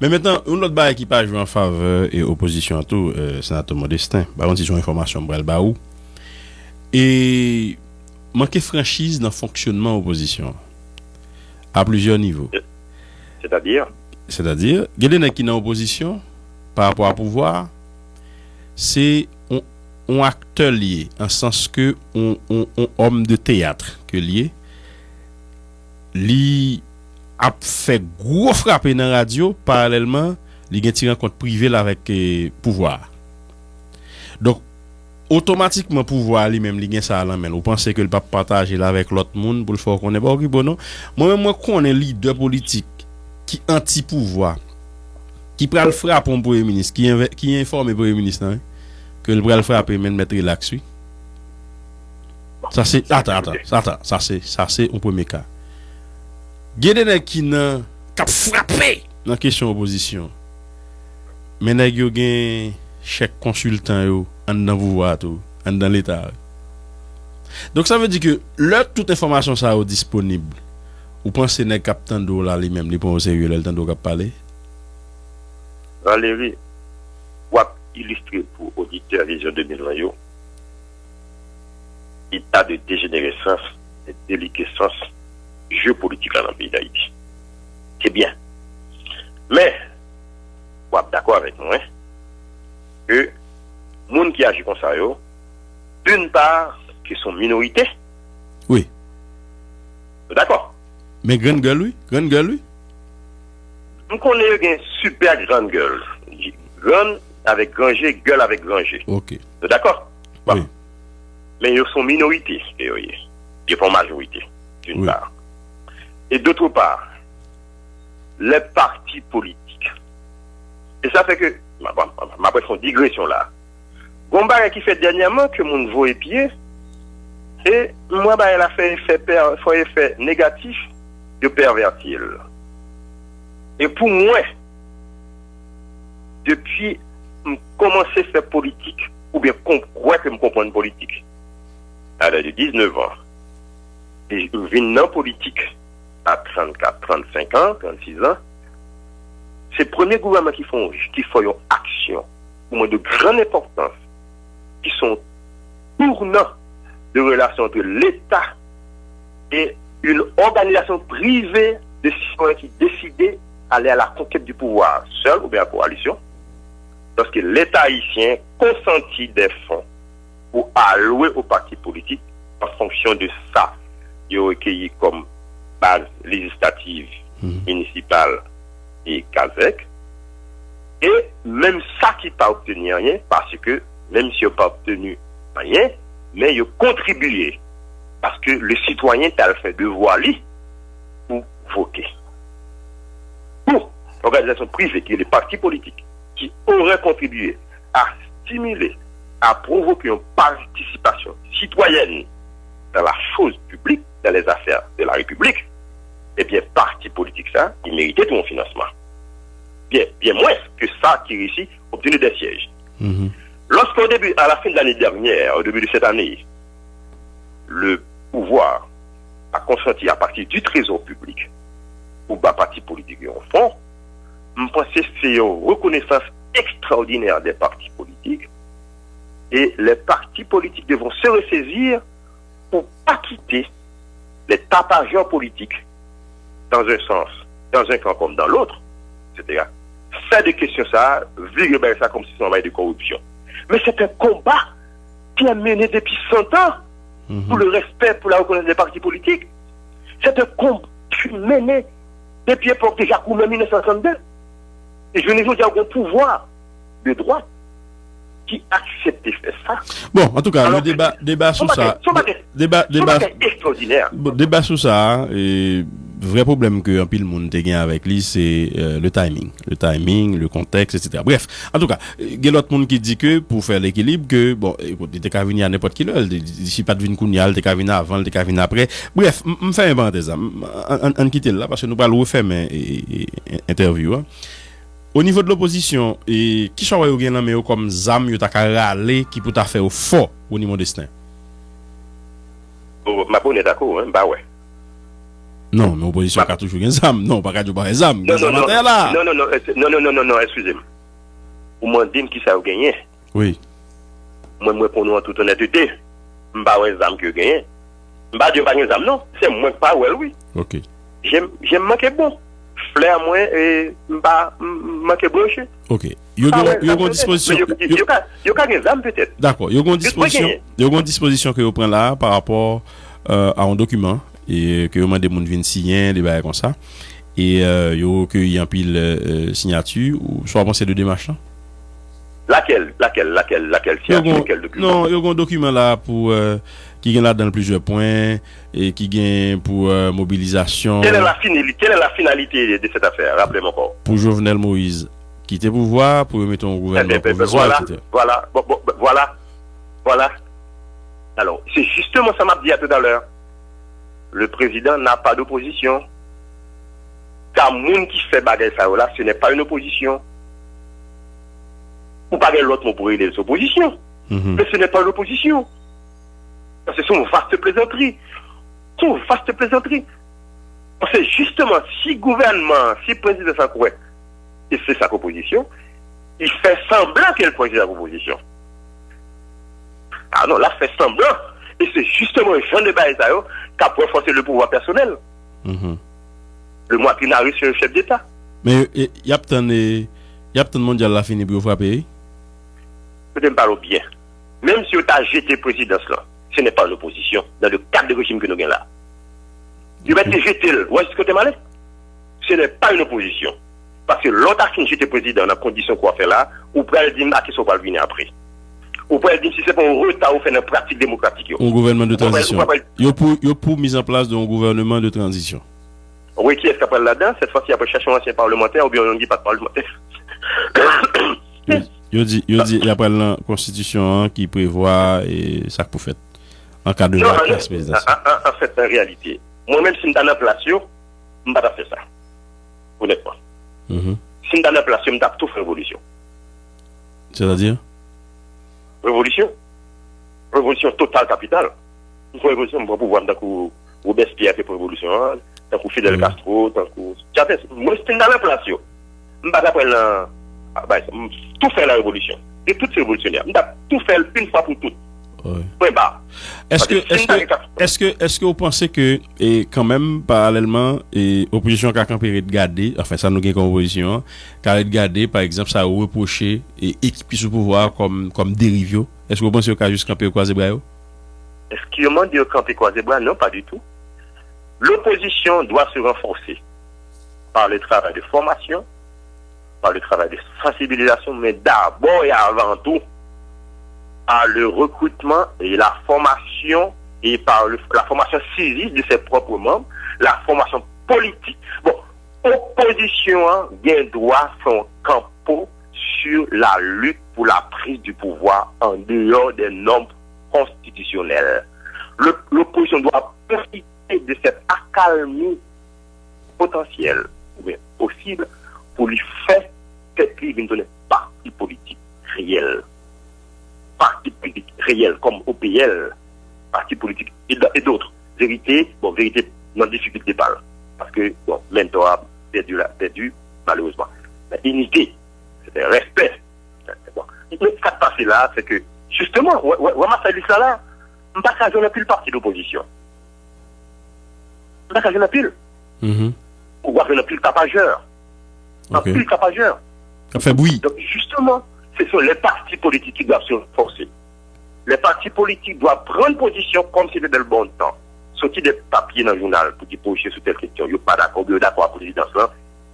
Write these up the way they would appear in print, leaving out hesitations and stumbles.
Mais maintenant, une autre barre qui pas joué en faveur et opposition à tout, sénateur Modestin. Par contre, ils ont information pour le baou. Et manquer franchise dans le fonctionnement opposition à plusieurs niveaux. C'est-à-dire, il y a des gens qui sont en opposition par rapport au pouvoir, c'est un acteur lié, en sens que on homme de théâtre que lié, li a fait gros frapper dans la radio, parallèlement, li gen ti rencontre privée avec pouvoir. Donc, automatiquement, pouvoir lui-même, li gen ça à la main. Vous pensez que le pas partager là avec l'autre monde pour le faire qu'on est pas bon, non? Moi-même, moi, connais leader politique qui anti-pouvoir, qui prend le frappe au premier ministre, qui informe le premier ministre, hein, que le bras frapper même mettre relax, oui. Ça c'est ça c'est un premier cas. Gede qui n'a cap frappé dans question opposition. Mais nèg yo gen chèque consultant yo en dans pouvoir tout, en dans l'état. Donc ça veut dire que là toute information ça est disponible. Ou pensez nèg cap tando là lui-même, li pon sérieux le tando cap parler. Valérie, ou illustré pour auditeur vision 2020 yo, état de dégénérescence et déliquescence géopolitique dans le pays d'Haïti. C'est bien. Mais, vous êtes d'accord avec moi, que les gens qui agissent comme ça, d'une part, qui sont minorités. Oui. D'accord. Mais grande gueule, oui. Grande gueule, oui. Nous connaissons une super grande gueule. Grande avec grand G, gueule avec grand G. Ok. D'accord? Bon. Oui. Mais ils sont minorités. Ils sont majorité, d'une part. Et d'autre part, les partis politiques. Et ça fait que, ma son digression là, Gomba qui fait dernièrement que mon voit pied, et moi, elle a fait effet négatif de pervertir. Et pour moi, depuis commencer à faire politique, ou bien quoi que me comprendre politique, à l'âge de 19 ans, et je viens dans politique à 34, 35 ans, 36 ans, c'est le premier gouvernement qui font une action, au moins de grande importance, qui sont tournants de relations entre l'État et une organisation privée de citoyens qui décidaient d'aller à la conquête du pouvoir seul ou bien en coalition, parce que l'État haïtien consentit des fonds pour allouer aux partis politiques en fonction de ça. Ils ont recueilli comme base législative, municipale et CASEC. Et même ça qui n'a pas obtenu rien, parce que même si ils n'ont pas obtenu rien, mais ils ont contribué. Parce que le citoyen a fait devoir lui pour voter. Pour l'organisation privée, qui est les partis politiques, qui auraient contribué à stimuler, à provoquer une participation citoyenne dans la chose publique, dans les affaires de la République, eh bien, parti politique, ça, il méritait tout mon financement. Bien moins que ça qui réussit à obtenir des sièges. Lorsqu'au début, à la fin de l'année dernière, au début de cette année, le pouvoir a consenti à partir du trésor public pour les partis politiques en fond, je pense que c'est une reconnaissance extraordinaire des partis politiques et les partis politiques devront se ressaisir pour ne pas quitter les tapageurs politiques dans un sens, dans un camp comme dans l'autre, etc. C'est des questions ça, vivre ça comme si c'était un bail de corruption. Mais c'est un combat qui est mené depuis 100 ans pour le respect, pour la reconnaissance des partis politiques. C'est un combat qui est mené depuis l'époque de Jacques-Oumé 1962. Et je ne veux dire aucun pouvoir de droite qui accepte de faire ça. Bon, en tout cas, alors, le débat sur ça. Débat extraordinaire. Débat sur ça, et vrai problème que un pile monde te gagne avec lui, c'est le timing. Le timing, le contexte, etc. Bref, en tout cas, il y a l'autre monde qui dit que pour faire l'équilibre, que bon, écoute, t'es qu'à venir à n'importe quelle heure, d'ici pas de venir kounyal, t'es qu'à venir avant, t'es qu'à venir après. Bref, me fait un parenthèse, on quitte là, parce que nous parlons refaire mes interviews, hein. Au niveau de l'opposition, et qui soit eu nan mais comme zam yo ta râler qui peut ta faire au fort au niveau destin. Ma bonne est d'accord, hein, bah ouais. Non, mais opposition a toujours une zam. Non, pas qu'à pas zam. Non, excusez-moi. Vous m'en dites qui ça a gagné. Oui. Moi, pour nous, en toute honnêteté, je ne sais pas un zam que gagné. Je ne sais pas un zam, non. C'est moi qui parle, oui. Ok. J'aime manquer bon. Flair, moi, et je ne manquer broché. Ok. Il y a une disposition. Il y a un zam, peut-être. D'accord. Il y a une disposition que vous prenez là par rapport à un document et que vous demandez de venir signer, des bails comme ça. Et il y a un pile signature ou soit penser de démarche là. Laquelle signature, quel document? Non, il y a un document là pour qui est là dans plusieurs points et qui gagne pour mobilisation. Quelle est la finalité de cette affaire? Rappelez-moi encore. Pour Jovenel Moïse quitter pouvoir pour mettre un gouvernement provisoire, etc. Voilà. Alors, c'est justement ça m'a dit tout à l'heure. Le président n'a pas d'opposition. Car monde qui fait bagaille ça là, ce n'est pas une opposition. Ou pas l'autre mot pour aider les oppositions. Mais ce n'est pas l'opposition. C'est une vaste plaisanterie. C'est justement si gouvernement, si président ça croit, et c'est sa proposition, il fait semblant qu'elle préside la proposition. Ah non, là, fait semblant. Et c'est justement un genre de bagaille ça qui a renforcé le pouvoir personnel. Le moitié sur le chef d'État. Mais il y a peut-être de mondial la fini pour frapper. Peut-être pas bien. Même si on a jeté présidence là, ce n'est pas l'opposition dans le cadre de régime que nous avons là. Il va être jeté là. Où est-ce que tu es malade? Ce n'est pas une opposition. Parce que l'autre a jeté président dans la condition qu'on fait là, ou peut dire à qui ça va venir après. Ou peut dire si c'est pas un retard ou fait une pratique démocratique. Un gouvernement de transition. Il y a pour mise en place d'un gouvernement de transition. Oui, qui est-ce qu'après là-dedans? Cette fois-ci, après chercher un ancien parlementaire ou bien on ne dit pas de parlementaire. Il y a pas la constitution qui prévoit et ça pour fait en cas de classe présidentielle. En fait, en réalité, moi-même si je suis dans la place, je ne vais pas faire ça. Honnêtement. Si je suis dans la place, je vais tout faire révolution. C'est-à-dire? Révolution totale capitale. Une révolution, on va pouvoir d'un coup Robespierre pour révolution, d'un coup Fidel Castro, d'un coup Chavez. Moi, si je suis dans la place, je ne vais pas tout faire la révolution. Et toutes ces révolutionnaires. On doit tout faire une fois pour toutes. Point barre. Est-ce que vous pensez que, et quand même, parallèlement, et opposition qui a campé de garder, enfin, ça nous gagne comme opposition, car de garder, par exemple, ça a reproché et équipé sous pouvoir comme dérivio. Est-ce que vous pensez qu'il a juste campé au croisé bras? Est-ce qu'il y a un monde de camper croisé bras? Non, pas du tout. L'opposition doit se renforcer par le travail de formation, par le travail de sensibilisation, mais d'abord et avant tout, par le recrutement et la formation, et par la formation civique de ses propres membres, la formation politique. Bon, opposition, doit son campo sur la lutte pour la prise du pouvoir en dehors des normes constitutionnelles. L'opposition doit profiter de cette accalmie potentielle, ou bien possible, pour lui faire cette ligne de parti politique réel. Parti politique réel comme OPL, parti politique et d'autres. Vérité dans difficulté par. Parce que, bon, Mentor a perdu, malheureusement. Mais unité, c'était respect. Bon. Mais ce qui s'est passé là, c'est que, justement, on fait ça là, on ne peut pas plus le parti d'opposition. On ne peut pas plus. On va faire plus le tapageur. Plus le tapageur. Ça fait bruit. Donc, justement, ce sont les partis politiques qui doivent se renforcer. Les partis politiques doivent prendre position comme si c'était le bon temps. Sortir des papiers dans le journal pour dire pocher sur telle question. Ils ne sont pas d'accord, ils sont d'accord avec la présidence là,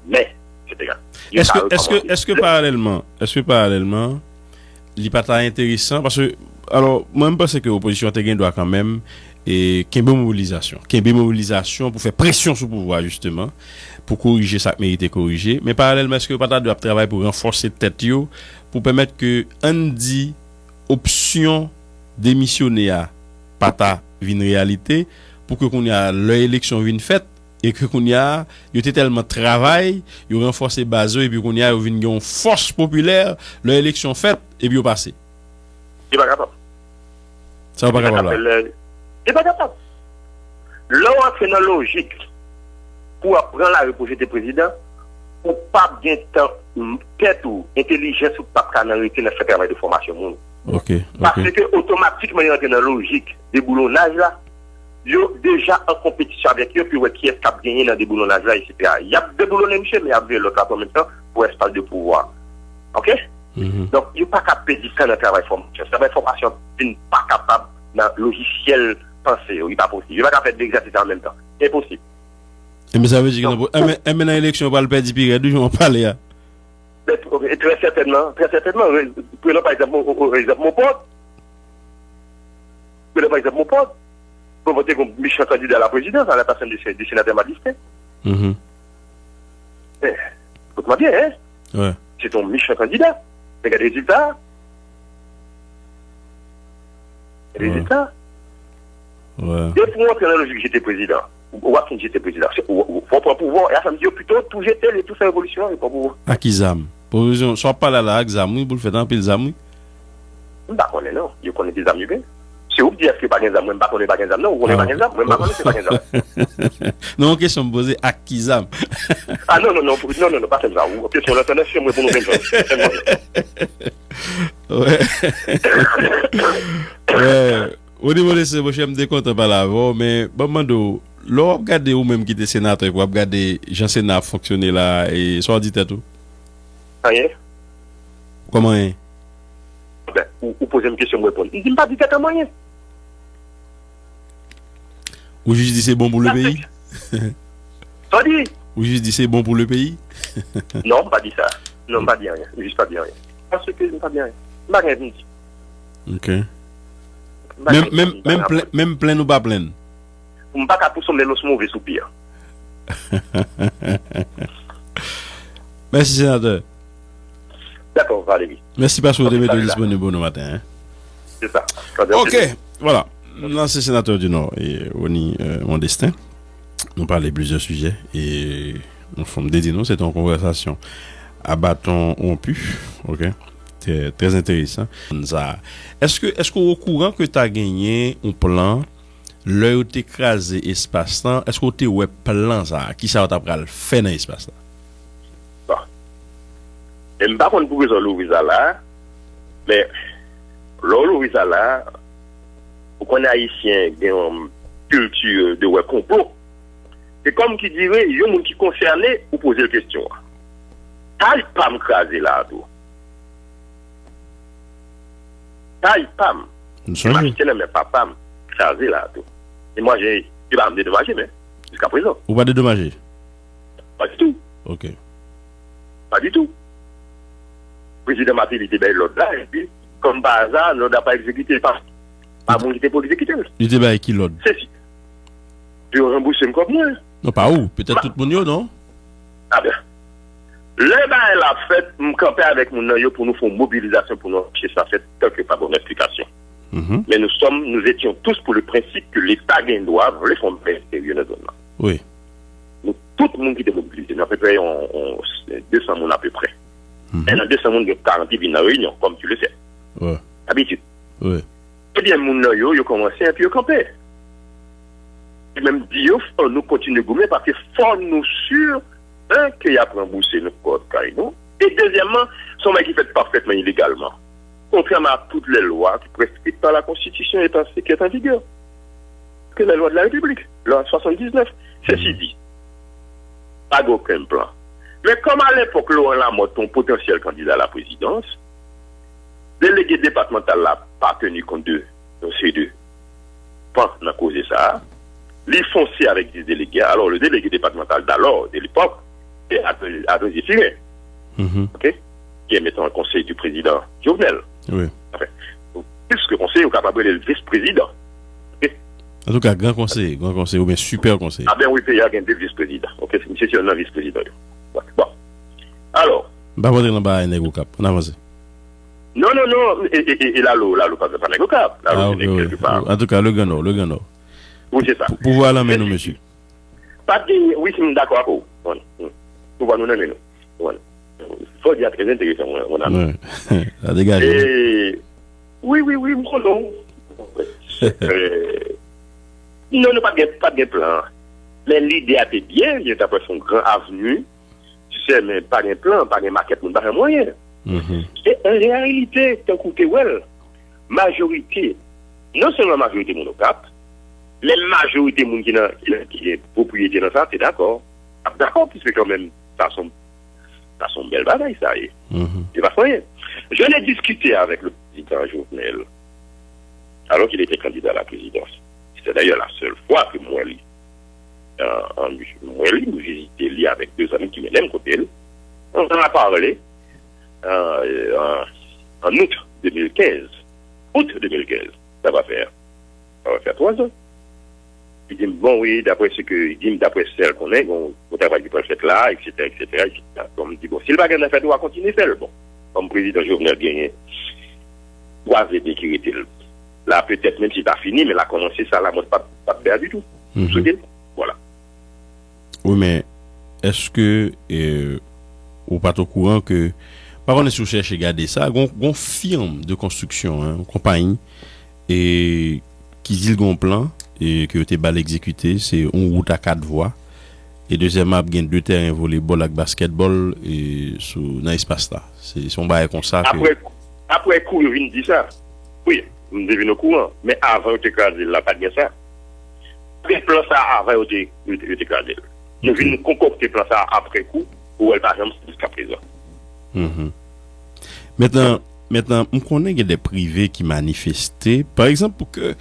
mais c'est égal. Est-ce que parallèlement, il n'est pas intéressant parce que, alors, moi, je pense que l'opposition doit quand même et qu'il y ait une mobilisation pour faire pression sur le pouvoir justement pour corriger ça qui mérite corriger, mais parallèlement est-ce que pas doit travailler pour renforcer tête yo pour permettre que Andy option démissionner à pata une réalité pour que qu'on y a l'élection vienne faite et que qu'on y a tellement travail yo renforcer base et puis qu'on y a une force populaire l'élection faite et puis au passé. Il pas capable. Ça va pas capable. Il pas capable. Là on entre dans la logique pour prendre la pour j'étais président, ou pas bien temps, tête ou intelligence ou pas canalité dans ce travail de formation. Ok. Parce que automatiquement, il y a une logique de boulonnage là. Yo déjà en compétition avec eux, puis qui est cap gagné dans des boulonnages là, etc. Il y a des boulonnés, monsieur, mais il y a l'autre en même temps pour espace de pouvoir. Ok? Donc, il n'y a pas qu'à pédir ça dans le travail de formation. Le travail de formation n'est pas capable dans le logiciel pensé. Il n'est pas possible. Il n'y a pas qu'à faire des exercices en même temps. C'est impossible. Mais ça veut dire que dans l'élection, on va le perdre pire, d'où on parle là. Très certainement. Prenons par exemple mon pote. Pour voter comme méchant candidat à la présidence, à la personne du sénateur magistrat. Écoute-moi bien, hein? Ouais. C'est ton méchant candidat. Regarde les résultats. Ouais. Et pour moi, dans la logique, j'étais président. Ou à j'étais président. Faut pas pouvoir. Et à ça me dit plutôt tout j'étais et tout ça révolution et pas pouvoir. À qui zam? Position, soit pas là, avec zam, oui, pour le faire dans pile zam, oui. Bah, on est non. Je connais des amis bien. Si vous dites que pas de zam, même pas connaît pas de zam, non, vous connaissez pas de zam, même pas connaissez pas de zam. Non, question me poser à qui zam? Ah non, pas comme ça. Question l'international, moi pour nous faire. Ouais. Ouais. Au niveau de ce, je suis décontent par là, mais bon, mando, l'on regarde ou même qui était sénateur, pour regarder Jean Sénat fonctionner là, et soit dit tout. Rien. Comment est? Ben, ou poser une question, me répondre. Il dit pas dit comment rien. Ou juste dit c'est bon pour le pays? Ça dit? Ou juste dit c'est bon pour le pays? Non, pas dit ça. Non, pas dit rien. Juste pas dit rien. Parce que je ne pas dit rien. Pas rien dit. Ok. Même plein ou pas plein? On ne peut pas pousser les mauvais soupirs. Merci, sénateur. D'accord, Valérie. Merci parce que vous êtes disponible bon matin. Hein? C'est ça. Ok, voilà. L'ancien sénateur du Nord et Oni Mondestin. On parlait de plusieurs sujets et en forme dédiée, nous, c'est une conversation à bâton rompu. Ok. C'est très intéressant. Est-ce qu'au au courant que tu as gagné un plan, l'heure où tu écrasé espace-temps, est-ce que tu as un plan ça? Qui ça t'a fait dans l'espace-là? Bon. Je ne sais pas pour résoudre l'ouvisa là, mais l'ouvisa là, pour qu'on ait haïtien une culture de complot, c'est comme qui dirait, il y a des gens qui sont concernés pour poser la question. Taille pas me craser là, tout. Taille pas me. Je ne mais pas me craser là, tout. Et moi, je ne vais pas me dédommager, mais jusqu'à présent. Ou pas dédommager? Pas du tout. Ok. Pas du tout. Le président Maté, il était bien l'autre là, et puis, comme par hasard, l'autre n'a pas exécuté, pas mon qui était pour exécuter. Il était bien qui l'autre? C'est si. Tu rembourses comme moi. Non, pas où? Peut-être tout le monde, non? Ah bien. Le bain la fait, me camper avec mon noyau pour nous faire une mobilisation pour nous empêcher ça fait tant que pas bonne explication. Mais nous étions tous pour le principe que l'État gagne droit, les fonds extérieurs de zone. Oui. Nous, tout le monde qui était mobilisé, à peu près 200 personnes à peu près. Et dans 200 personnes, il y a 40 qui viennent dans la réunion, comme tu le sais. Ouais. Habitude. Oui. Eh bien, mon noyau, il a commencé et puis il a campé. Et même dit, nous continuons de gommer parce qu'il faut nous sûr qu'il y a remboursé notre code carrément. Et deuxièmement, son mec qui fait parfaitement illégalement. Contrairement à toutes les lois qui prescrivent par la Constitution et qui est en vigueur. Que la loi de la République, loi 79. Ceci dit, pas d'aucun plan. Mais comme à l'époque, Laurent Lamotte, ton potentiel candidat à la présidence, le délégué départemental n'a pas tenu compte de ces deux. Pas n'a causé ça. Les foncés avec des délégués. Alors, le délégué départemental d'alors, de l'époque, a désiré. OK? Qui est maintenant le conseil du président Jovenel. Oui. Enfin, plus que conseil, on est capable de le vice-président. OK? En tout cas, grand conseil ou bien super conseil. Ah ben oui, il y a un vice-président. OK? C'est un vice-président. Bon. Alors. Bah, vous êtes là-bas, un cap. On avance. Non. Et là, pas négociable. Ah, oui. En tout cas, le Gano. Oui, c'est ça. Pour voir la main, nous, monsieur. Pas de... Oui, c'est d'accord. Pour voir nous, nous. Voilà. Il faut dire très intéressant, mon ami. Ça dégage. Oui, non. Non, pas de plan. Mais l'idée était bien, il y a d'après son grand avenue, tu sais, mais pas de plan, pas de maquette, pas de moyen. Et en réalité, tant que well, majorité, non seulement majorité monocap, les majorités moun qui est propriété dans ça, c'est d'accord. D'accord, puisque quand même, ça sont belles bagailles, ça y est. C'est pas rien. Je l'ai discuté avec le président Jovenel, alors qu'il était candidat à la présidence. C'était d'ailleurs la seule fois que moi, nous visité lui avec deux amis qui m'aiment côté. On en a parlé en août 2015. Août 2015, ça va faire 3 ans. Il dit, bon, oui, d'après ce que, il dit, d'après celle qu'on est, on travaille du préfet là, etc. Comme il dit, bon, si le bagage n'a fait, on va continuer à faire, bon. Comme président Jovenel gagné, 3 ans qui était là, peut-être même si t'as fini, mais là, commencé ça, là, moi, pas faire du tout. Voilà. Oui, mais est-ce que, ou pas au courant que, par contre, si vous cherchez à garder ça, une firme de construction, une compagnie, et qui dit le plan, et que était mal exécuté, c'est une route à 4 voies. Et deuxièmement, il y a 2 terrains volleyball avec basketball et sous dans l'espace là. C'est son bail comme ça. Après coup, il vient dire ça. Oui, nous devons au courant. Mais avant, il était là, pas de ça. Le plan ça avant, il était écrasé. Nous venons concocter le plan ça après coup, ou elle par exemple jusqu'à présent. Maintenant, on connaît des privés qui manifestaient, par exemple, pour que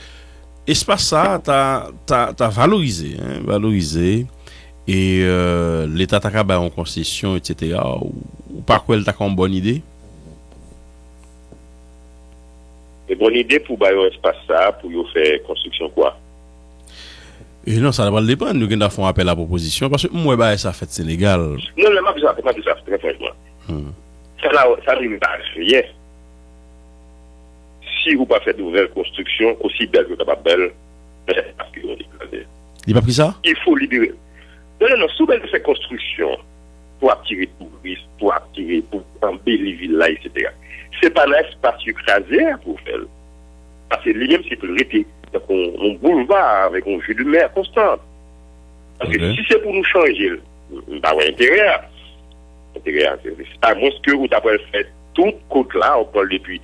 l'espace ça, t'as valorisé, et l'État t'a qu'à en concession, etc. Ou par quoi elle t'a comme bonne idée? Une bonne idée pour bailler espace ça, pour y faire construction quoi? Et non, ça va dépendre. Nous avons fait un appel à la proposition parce que moi, ça fait Sénégal. Non, mais moi, ça fait très franchement. Ça ne pas rien. Si vous ne faites pas de nouvelles constructions, aussi belles que pas belles, c'est parce qu'ils ont écrasé. Il n'a pas pris ça? Il faut libérer. Non, si vous faites construction pour attirer touristes, pour embellir les villes, etc. Ce n'est pas l'espace écrasé pour faire. Parce que lui-même, c'est pour arrêter. Donc, on boulevard avec un jeu de mer constant. Parce que si c'est pour nous changer, bah ouais, intérêt. C'est à moins que vous avez fait toute côte là, on parle depuis.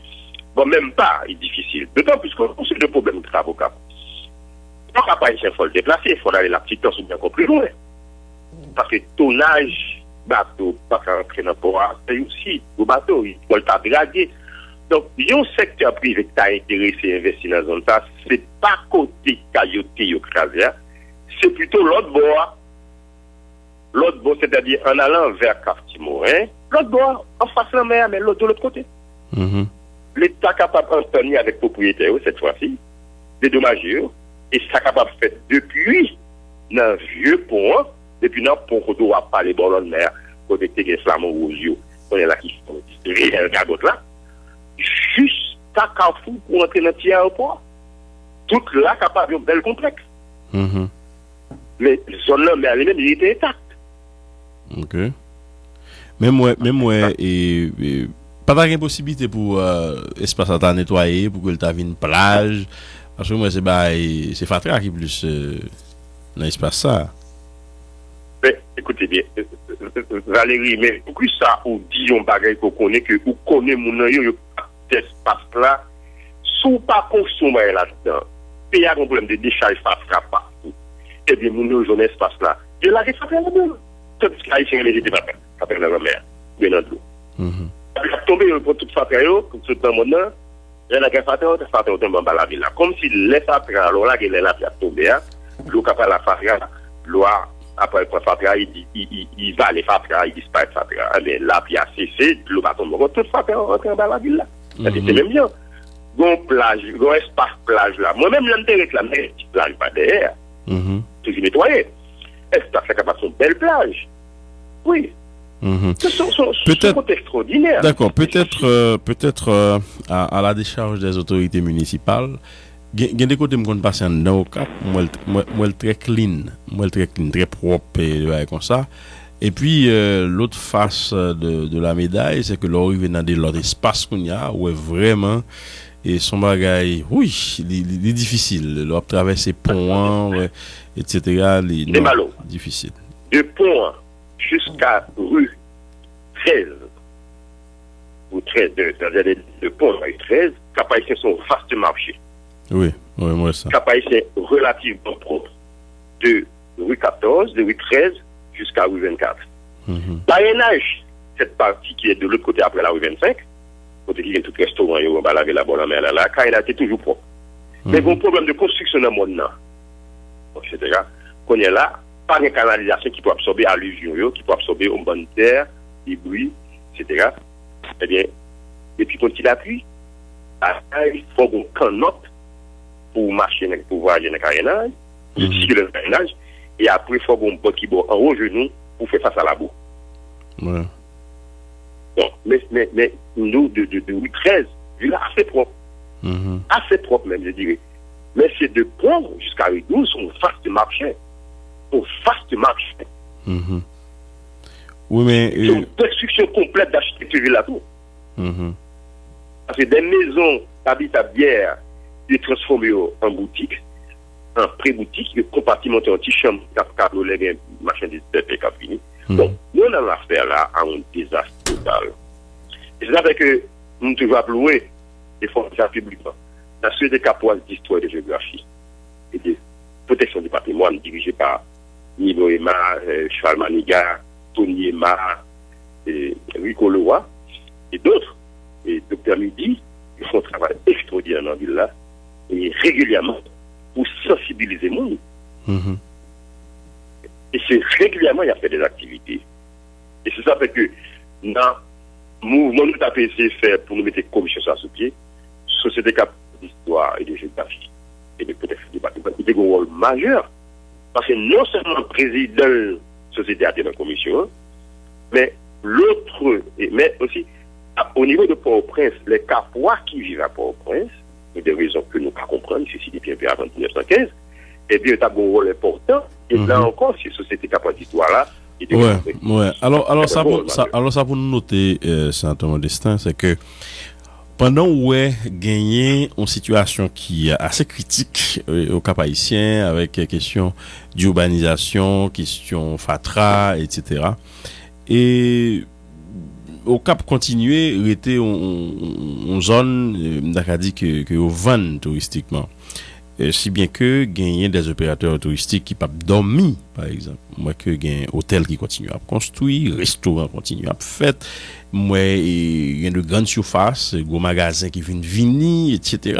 Bon, même pas, c'est difficile. D'autant plus qu'on a de problèmes de travaux. Donc, après, il faut le déplacer, il faut aller la petite temps ou bien encore plus loin. Parce que tonnage, bateau, pas rentrer dans le port, c'est aussi, le bateau, il faut le draguer. Donc, il y a un secteur privé qui t'a intéressé à investir dans la zone, ça, c'est pas côté cailloté ou crasé, c'est plutôt l'autre bord. L'autre bord, c'est-à-dire en allant vers Cap-Timorin, l'autre bord, en face de la mer, mais de l'autre côté. L'État capable d'entendre avec le propriétaire, cette fois-ci, dédommager, et ça capable de faire depuis dans un vieux pont, depuis dans le pont qu'on doit pas les bords de mer, connecté avec les flammes aux yeux, on est là qui sont réels, là. Jusqu'à Carrefour pour entrer dans le petit aéroport. Tout là capable d'un bel complexe. Mais zone là, mais elle-même, il était intact. Ok. Même moi, pas de possibilité pour espace à nettoyer, pour que tu aies une plage. Parce que moi, c'est Fatra qui plus dans l'espace ça. Mais écoutez bien, Valérie, mais pourquoi ça, ou dit un bagage qu'on connaît, que vous connaissez mon cet espace-là, sous pas consommer là-dedans, il y a un problème de décharge Fatra partout. Eh bien, mon jeune espace-là, je l'ai fait la même. Tout ce qui a été les pas après la mer, bien dans l'eau. Il a tombé pour toute Fatra, pour tout le monde, il a fait Fatra tombe dans la ville. Comme si les Fatra, alors là, il est là, il a tombé, l'eau qui a la Fatra, l'eau après le Fatra, il va les Fatra, il disparaît Fatra. Mais là, il a cessé, l'eau va tomber. Toute Fatra rentre dans la ville là. C'est même bien. Gon plage, gon espace plage là. Moi-même, l'intérêt de la mer, petite plage pas derrière. Toujours nettoyé. Espace là, capable une belle plage. Oui. Ce sont extraordinaires. D'accord. Peut-être à la décharge des autorités municipales, il y a des côtés où on passe dans le cap, moi très clean, très propre et comme ça. Et puis l'autre face de la médaille, c'est que l'arrivée dans l'autre espace qu'on y a où est vraiment et son bagage, oui, il est difficile. L'on traverser pont, ouais, etc. C'est malo. Difficile. De pont jusqu'à rue 13, ou 13, de pont rue 13, Cap-Haïtien sont vaste marché. Oui, moi ça. Cap-Haïtien relativement propre. De rue 14, de rue 13 jusqu'à rue 24. L'arénage, cette partie qui est de l'autre côté après la rue 25, côté qui est tout restaurant, on va laver la bonne mer là, l'arénage est toujours propre. Mais bon problème de construction dans le monde, etc. Qu'on est là, pas de canalisation qui peut absorber alluvions, qui peut absorber une bonne terre, des bruits, etc. Eh bien, et puis quand il appuie, il faut qu'on canote pour marcher, pour voyager dans le carénage, pour circuler dans le carénage, et après, il faut qu'on botte qui boit en haut genou pour faire face à la boue. Ouais. Bon, mais nous, de 13, il est assez propre. Assez propre même, je dirais. Mais c'est de pont jusqu'à rue 12, on fasse de marché. On fasse de marché. Oui, mais. C'est une destruction complète d'architecture de la tour. Parce que des maisons habitables, ils transformées en boutique, en pré-boutique, ils compartimentés en petite chambre, câble, les marchandises de paix, fini. Donc, nous, on a l'affaire là à un désastre total. Et c'est ça que nous devons appeler les forces publiques. La société capoise d'histoire et de géographie et de protection du patrimoine dirigée par Nino Ema, Charles Maniga, Tony Ema, Rico Leroy et d'autres. Et Dr Midi, ils font un travail extraordinaire dans la ville là et régulièrement pour sensibiliser le monde. Et c'est régulièrement il a fait des activités. Et c'est ça fait que dans le mouvement nous avons essayé de faire pour nous mettre une commission sur ce pied, société cap d'histoire et de géographie et de protection du patrimoine, il a un rôle majeur. Parce que non seulement le président de la société a été dans la commission, mais l'autre, mais aussi au niveau de Port-au-Prince, les Capois qui vivent à Port-au-Prince, pour des raisons que nous ne pouvons pas comprendre, ceci depuis un peu avant 1915, et bien, il a un rôle important. Et là encore, ces sociétés capables d'histoire-là. Ouais. Alors ça pour nous noter, Saint-Thomas Destin, c'est que pendant où est gagné une situation qui est assez critique au Cap haïtien, avec question d'urbanisation, question FATRA, etc. Et au Cap continuer, il était une zone, dit que au vend touristiquement. Si bien que gagner des opérateurs touristiques qui peuvent dormir, par exemple. Moi, que gagne hôtel qui continue à construire, restaurant continue à faire. Moi, il y a de grandes surfaces, gros magasins qui viennent venir, etc.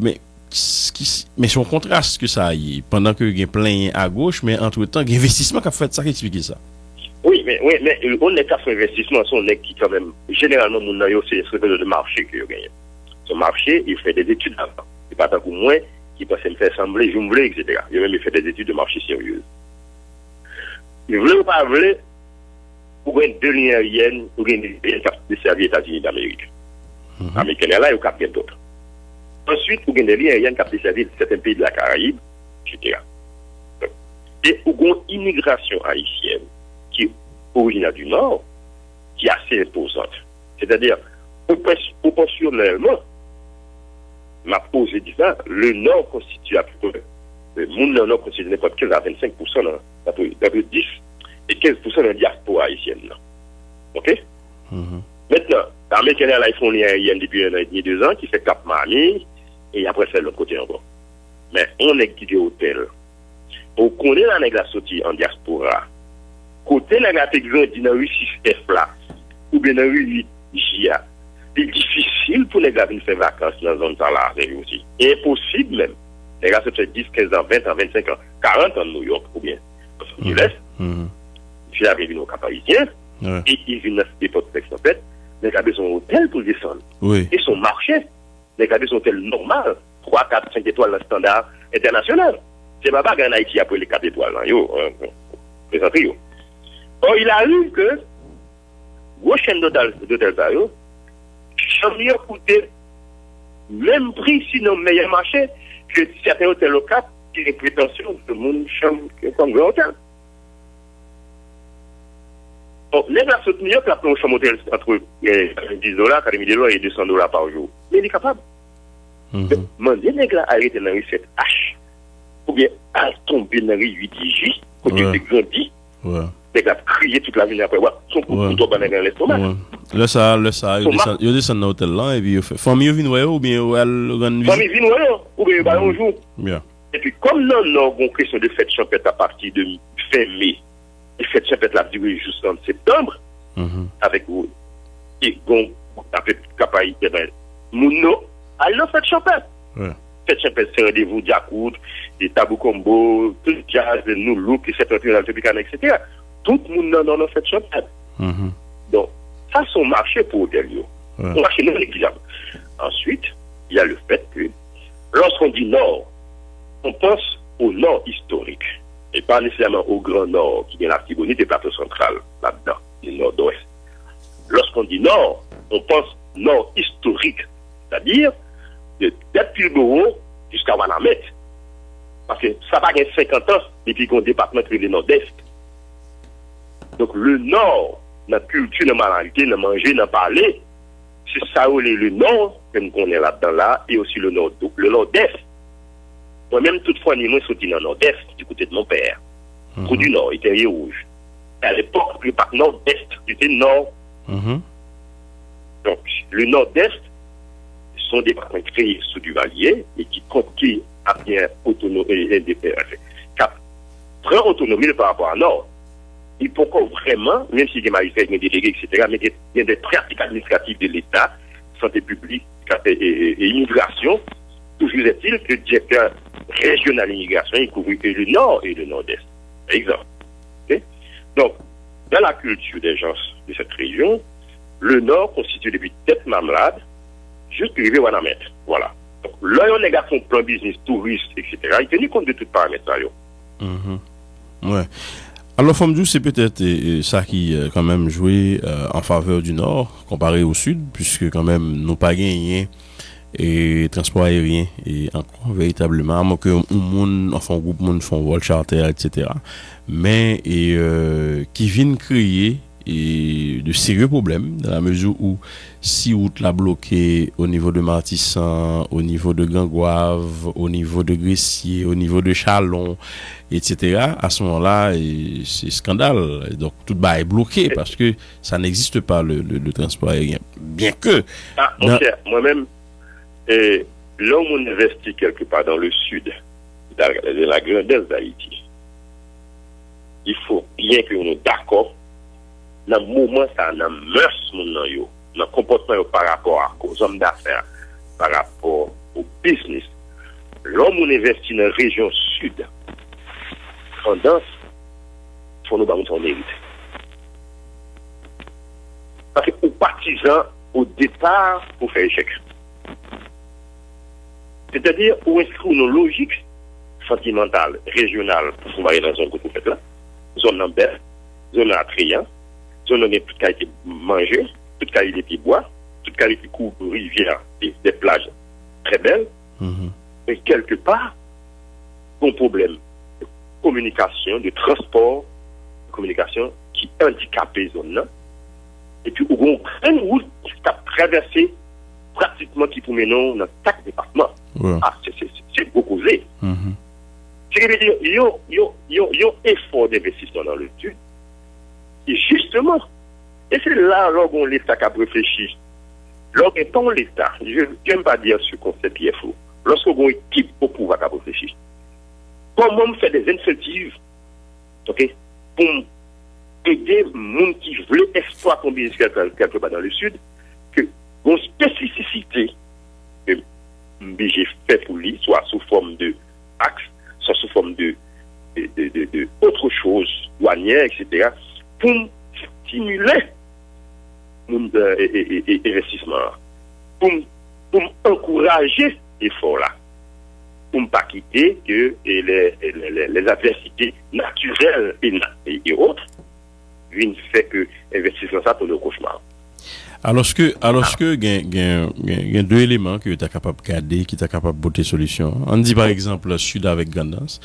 Mais c'est un contraste que ça y est. Pendant que il y a plein à gauche, mais entre-temps, il y a investissement qui a fait ça, qui explique ça. Oui, mais on est qu'à faire investissement, on est qui quand même, généralement, c'est le marché que vous gagnez. Ce marché, il fait des études avant. C'est pas tant que moins qui pensait me faire sembler, jongler, etc. Il a même fait des études de marché sérieuses. Il voulait ou pas voulait, pour gagner 2 lignes aériennes, pour gagner des services aux États-Unis d'Amérique. Américains là, il y a bien d'autres. Ensuite, pour gagner des lignes aériennes qui services certains pays de la Caraïbe, etc. Et pour une immigration haïtienne qui est originaire du Nord, qui est assez imposante. C'est-à-dire, proportionnellement, m'a posé dit ça, le Nord constitue à peu près, le monde Nord constitue n'importe 15 à 25% d'après 10 et 15% de la diaspora haïtienne. OK? Maintenant, l'Américain là, ils font une aérienne depuis 1 an et demi, 2 ans, qui fait Cap Mani, et après c'est l'autre côté encore. Mais on est qui hôtel. On connaît la nègre sortie en diaspora. Côté la nègre exemple dans rue 6F là, ou bien dans rue 8 JA. C'est difficile pour les gars de faire vacances dans la zone là aussi. Impossible même. Les gars se fait 10, 15 ans, 20 ans, 25 ans, 40 ans de New York ou bien Los Angeles. Puis arrivé au Cap haïtien, et ils viennent dans cette époque en fait, les gars sont hôtel pour descendre. Et son marché, les gars sont hôtel normal, 3, 4, 5 étoiles dans le standard international. C'est pas en Haïti après les 4 étoiles. Présentez-vous. Or, il arrive que, gros chaîne d'hôtel chambre coûtait même prix, sinon meilleur marché, que certains hôtels locaux qui ont des prétentions de monde chambre comme grand hôtel. Bon, les gars sont New York, là, pour un chambre hôtel entre $10, $40 et $200 par jour. Mais il est capable. Mandez les gars arrêter dans recette H, ou bien à tomber dans les 8J, quand tu te grandis, les gars crier toute la journée après, son coup de couteau dans l'estomac. Le ça, ils descendent dans l'hôtel là, et puis, famille vient voir, ou bien, famille vient voir, ou bien, un jour. Et puis, comme nous avons une question de fête champêtre à partir de fin mai, et fête champêtre la durée jusqu'en septembre, avec vous, et donc, avec capacité, nous, allons fête champêtre. Fête champêtre, c'est rendez-vous d'Yakout, des tabou combo, tout jazz, nous, look, etc., etc. Tout le monde dans nos fêtes champêtre. Donc, ça, c'est un marché pour hôtel. Un marché non négligeable. Ensuite, il y a le fait que, lorsqu'on dit nord, on pense au nord historique, et pas nécessairement au grand nord, qui est la Tibonite et plateau central, là-dedans, le nord-ouest. Lorsqu'on dit nord, on pense nord historique, c'est-à-dire depuis le bureau jusqu'à Wanamet. Parce que ça va gagner 50 ans depuis qu'on département qui est le nord-est. Donc le nord, notre culture, notre moralité, notre manger, notre parler, c'est ça où le nord, que nous connaissons là-dedans là, et aussi le nord-est. Moi-même, toutefois, moi, je suis dans le nord-est, du côté de mon père. Trou du nord, il était Riez Rouge. À l'époque, le parc nord-est, c'était nord. Donc, le nord-est sont des départements créés sous Duvalier et qui a bien autonomie, prend autonomie par rapport à nord. Il faut vraiment, même si il y a des magistrats, des délégués, etc., mais il y a des pratiques administratives de l'État, santé publique et immigration. Toujours est-il que le directeur régional d'immigration, il couvre le nord et le nord-est. Exemple. Okay? Donc, dans la culture des gens de cette région, le nord constitue depuis tête Mamlade jusqu'à arriver à Wanamet. Voilà. Donc, là, on a fait un plan business, touriste, etc. Il tenu compte de tout paramètres. Ouais. Alors, Fomdou, c'est peut-être ça qui, quand même, joué en faveur du nord, comparé au sud, puisque, quand même, nous pas gagné et transport aérien et encore véritablement à moins que un groupe monde font vol charter etc. Mais qui viennent créer de sérieux problèmes dans la mesure où si route la bloquée au niveau de Martissan, au niveau de Gangoave, au niveau de Gressier, au niveau de Chalon, etc. À ce moment-là, c'est scandale. Donc tout bas est bloqué parce que ça n'existe pas le transport aérien. Bien que moi-même et là où on investit quelque part dans le sud, dans la grandeur d'Haïti, il faut bien que nous d'accord dans le moment ça dans mœurs dans le comportement par rapport aux hommes d'affaires, par rapport au business. L'homme on investit dans la région sud, tendance, il faut nous battre son mérite. Parce que aux partisans, au départ, pour faire échec. C'est-à-dire, où inscrire une logique sentimentale, régionale, pour se marier dans la zone que vous faites là, zone lambert, zone attrayant, zone où il y a toute qualité manger, toute qualité de bois, toute qualité de cours de rivière, des plages très belles, mais quelque part, un problème de communication, de transport, de communication qui handicape les zones là, et puis où on a une route qui a traversé pratiquement qui pour mener dans chaque département. C'est beaucoup causé. C'est que dire, il y a un effort d'investissement dans le sud. Et justement, et c'est là où l'État a réfléchi. Lorsqu'on l'État, je n'aime pas dire ce concept qui est faux, lorsqu'on équipe au pouvoir à réfléchir, comment on fait des incentives pour aider les gens qui veulent exploiter un business quelque part dans le sud, que une spécificité que j'ai fait pour lui, soit sous forme de axe, soit sous forme de autre chose, douanière, etc., pour stimuler l'investissement, pour encourager l'effort là, pour ne pas quitter que les adversités naturelles et autres viennent faire que l'investissement ça pour le cauchemar. Alors que il y a deux éléments que tu es capable de garder, qui tu es capable de botter solution. On dit par exemple sud avec Gandance.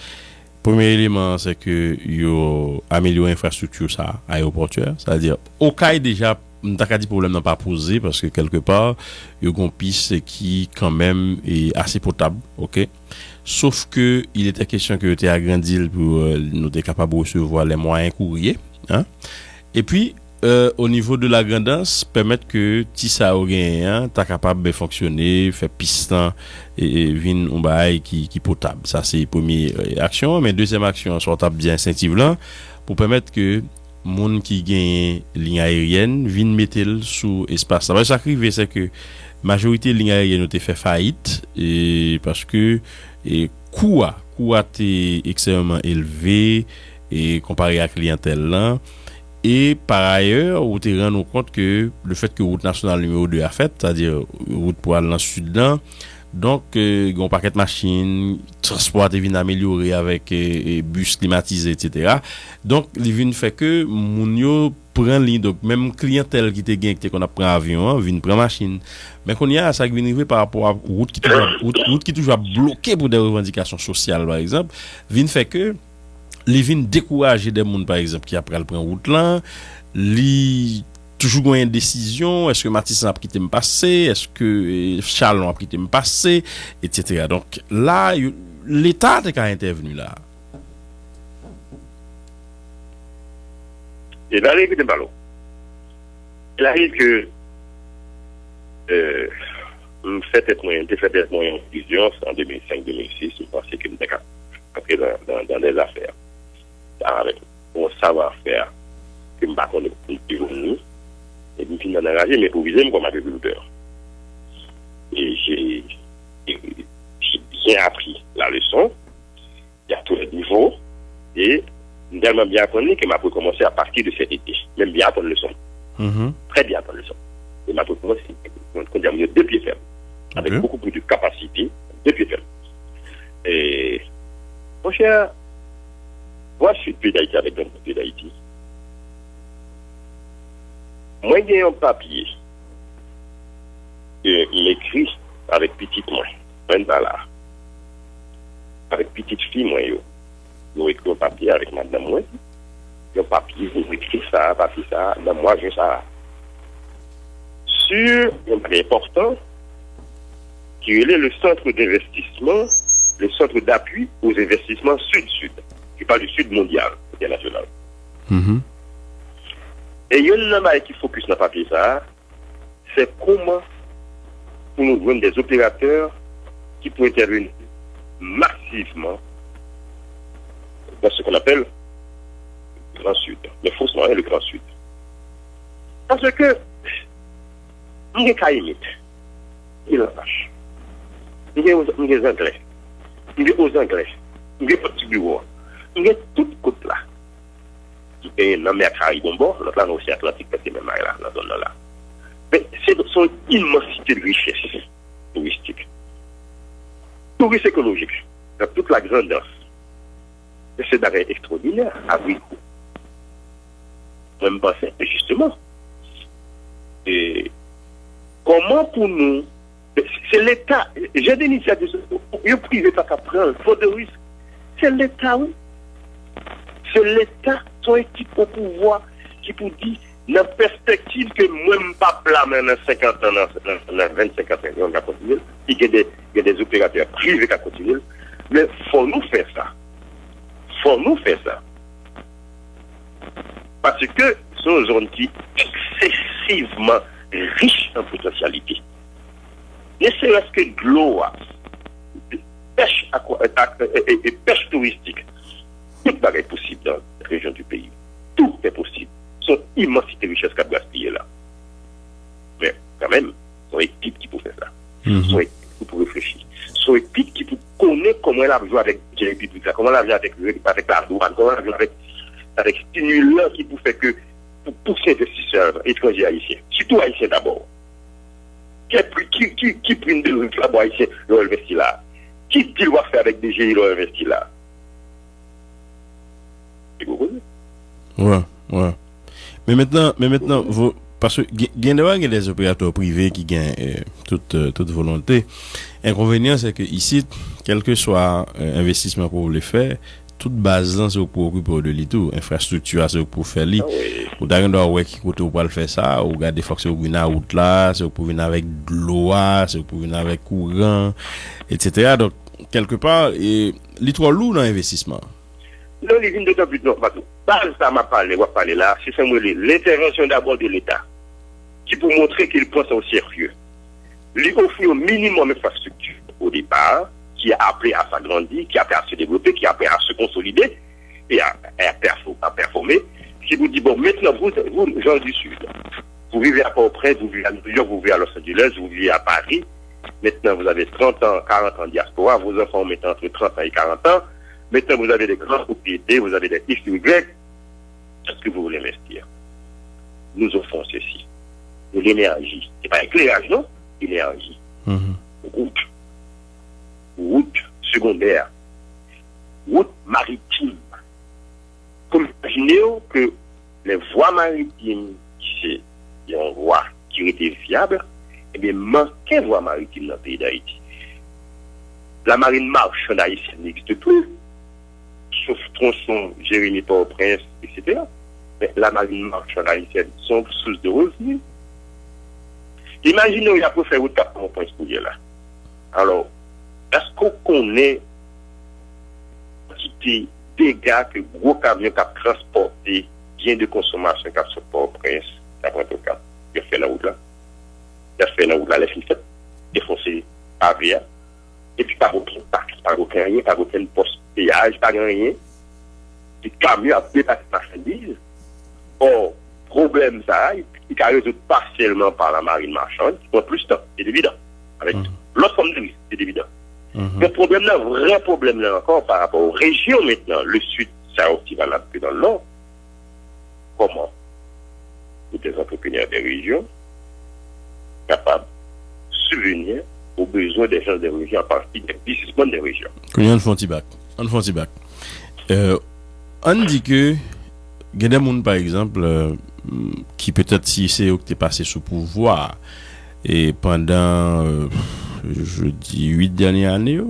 Premier élément, c'est que yo amélioré l'infrastructure ça aéroportuaire, c'est-à-dire au cas déjà m'ta ka dit problème n'a pas posé parce que quelque part yo gon piste qui quand même est assez potable, OK? Sauf que il était question que tu agrandi pour nous être capable de recevoir les moyens courriers, hein? Et puis au niveau de la grandance permettre que ti ça ou gain ta capable de fonctionner, faire piston et vinn un bail qui potable. Ça c'est première action, mais deuxième action soit t'a bien incentive là pour permettre que moun qui gagne ligne aérienne vinn mettre sous espace. Ça va s'arriver c'est que majorité ligne aérienne ont fait faillite et parce que coût est extrêmement élevé et comparé à la clientèle là. Et par ailleurs, vous te rendez compte que le fait que route nationale numéro 2 a fait, c'est-à-dire route pour aller dans le sud là, donc il y a un paquet de machines, transport est venu améliorer avec bus climatisés, etc. Donc il vient fait que moun yo prend ligne, donc même clientèle qui te gagne qu'on a pris avion, vient prendre machine. Mais qu'on y a ça qui vient arriver par rapport à route qui toujours bloquée pour des revendications sociales par exemple, vient fait que les vins décourager des monde par exemple qui après le prend route là, li toujours une décision, est-ce que Matissan a quitté me passer, est-ce que Charlon a quitté me passer, etc. Donc là l'état est intervenu là. Et là écoutez ballon. Il arrive que fait être moyen en fusion en 2005-2006, je pensais que nous étions entrés dans des affaires avec un savoir-faire que je ne sais pas nous et puis je suis engagé mais pour viser comme agriculteur. Et j'ai bien appris la leçon, il y a tous les niveaux et j'ai tellement bien appris que je peux commencer à partir de cet été, même bien apprendre la leçon. Très bien apprendre la leçon. Et je peux commencer deux pieds fermes, avec beaucoup plus de capacité, deux pieds fermes. Et mon cher, moi je suis depuis d'Haïti avec un pays d'Haïti. Moi j'ai un papier que m'écrit avec petite moi, même pas là. Avec petite fille moi yo écrit un papier avec madame moi. Un papier, vous écrit ça, papier ça, dans moi j'ai ça. Sur un papier important qui est le centre d'investissement, le centre d'appui aux investissements sud-sud. Je parle du sud mondial, international. Et il y a une chose qui focus dans le papier, ça, c'est comment pour nous joindre des opérateurs qui pourraient intervenir massivement dans ce qu'on appelle le Grand Sud, le Fausse et le Grand Sud. Parce que, il y a des limites, il y a des vaches, il y a des engrais, il y a des engrais, il y a des petits bureaux, il y a toute côte là. Qui est dans la mer Caraïbe, l'autre là, dans l'océan Atlantique, c'est même là, dans la zone là. Mais c'est son immensité de richesse touristique. Tourisme écologique, dans toute la grandeur. Et c'est d'arrêt extraordinaire, à Brico. Même pensé, justement. Et comment pour nous, c'est l'État, j'ai des initiatives, le privé pas qu'à prendre, il faut de risque. C'est l'État, oui. C'est l'État, son équipe au pouvoir, qui pour dire, dans la perspective que moi-même pas blâmer dans 50 ans, dans 25 ans, on va continuer, il y a des opérateurs privés qui continuent, mais il faut nous faire ça. Parce que c'est une zone qui est excessivement riche en potentialité. Ne serait-ce que de l'eau, pêche touristique, tout est possible dans la région du pays. Tout est possible. Son immensité de richesse qu'a gaspillé là. Mais quand même, son équipe qui peut faire ça. Son équipe qui peut réfléchir. Son équipe qui peut connaître comment elle a joué avec les républiques, comment elle a joué avec la douane, comment elle a joué avec stimulant qui peut faire que pour pousser les investisseurs étrangers haïtiens, surtout haïtiens d'abord. Qui prennent des trucs là-bas haïtiens, ils ont investi là. Qui doit faire avec des GI, ils ont investi là. Ouais. Mais maintenant, parce que il y a des opérateurs privés qui gagnent toute volonté. L'inconvénient, c'est que ici, quel que soit investissement que vous voulez faire, toute base là c'est pour occuper de lui tout, infrastructure c'est pour faire lui. Ou d'ailleurs ouais qui côté pour le faire ça, ou garder faut que c'est pour venir à route là, c'est pour venir avec de l'eau, c'est pour venir avec courant, etc. Donc quelque part et li trop lourd dans l'investissement. Non, les vignes de but non pas tout. Base ça m'a parlé, on va parler là, c'est l'intervention d'abord de l'État qui pour montrer qu'il pense au sérieux. Lui offrir au minimum d'infrastructure au départ, qui a appris à s'agrandir, qui a appris à se développer, qui a appris à se consolider et à performer, qui vous dit, bon, maintenant, vous gens du Sud, vous vivez à Port-au-Prince, vous vivez à New York, vous vivez à Los Angeles, vous vivez à Paris, maintenant vous avez 30 ans, 40 ans de diaspora, vos enfants mettent entre 30 ans et 40 ans, maintenant vous avez des grandes propriétés, vous avez des X, Y, est-ce que vous voulez investir? Nous offrons ceci. De l'énergie. C'est pas éclairage, non? Énergie. Route secondaire, route maritime. Comme imaginez que les voies maritimes, qui c'est une voie qui était viable, eh bien, manquait voie maritime dans le pays d'Haïti. La marine marchande haïtienne n'existe plus, sauf tronçon Jérémy Port-au-Prince, etc. Mais la marine marchande haïtienne sont source de revenus. Imaginez, il y a pour faire route à Port-au-Prince pour là. Alors, est-ce qu'on connaît des dégâts que gros camions qui ont transporté bien de consommation qui sont Port-au-Prince, après tout cas, il a fait la route là. Il a fait la route là, les filles faites, défoncé par via, et puis pas aucun taxe, pas aucun rien, pas aucun poste péage, pas rien. Les camions ont dépassé la marchandise. Or, problème ça, il a résolu partiellement par la marine marchande, qui prend plus de temps, c'est évident. Avec l'autre forme de risque, c'est évident. Le problème là, vrai problème là encore par rapport aux régions maintenant, le sud, ça aussi valable que dans le nord. Comment les entrepreneurs des régions capables de subvenir aux besoins des gens des régions à partir des investissements des régions. On font petit bac. On dit que il y a des gens par exemple qui peut-être si c'est eux qui passé sous pouvoir et pendant je dis 8 dernières années,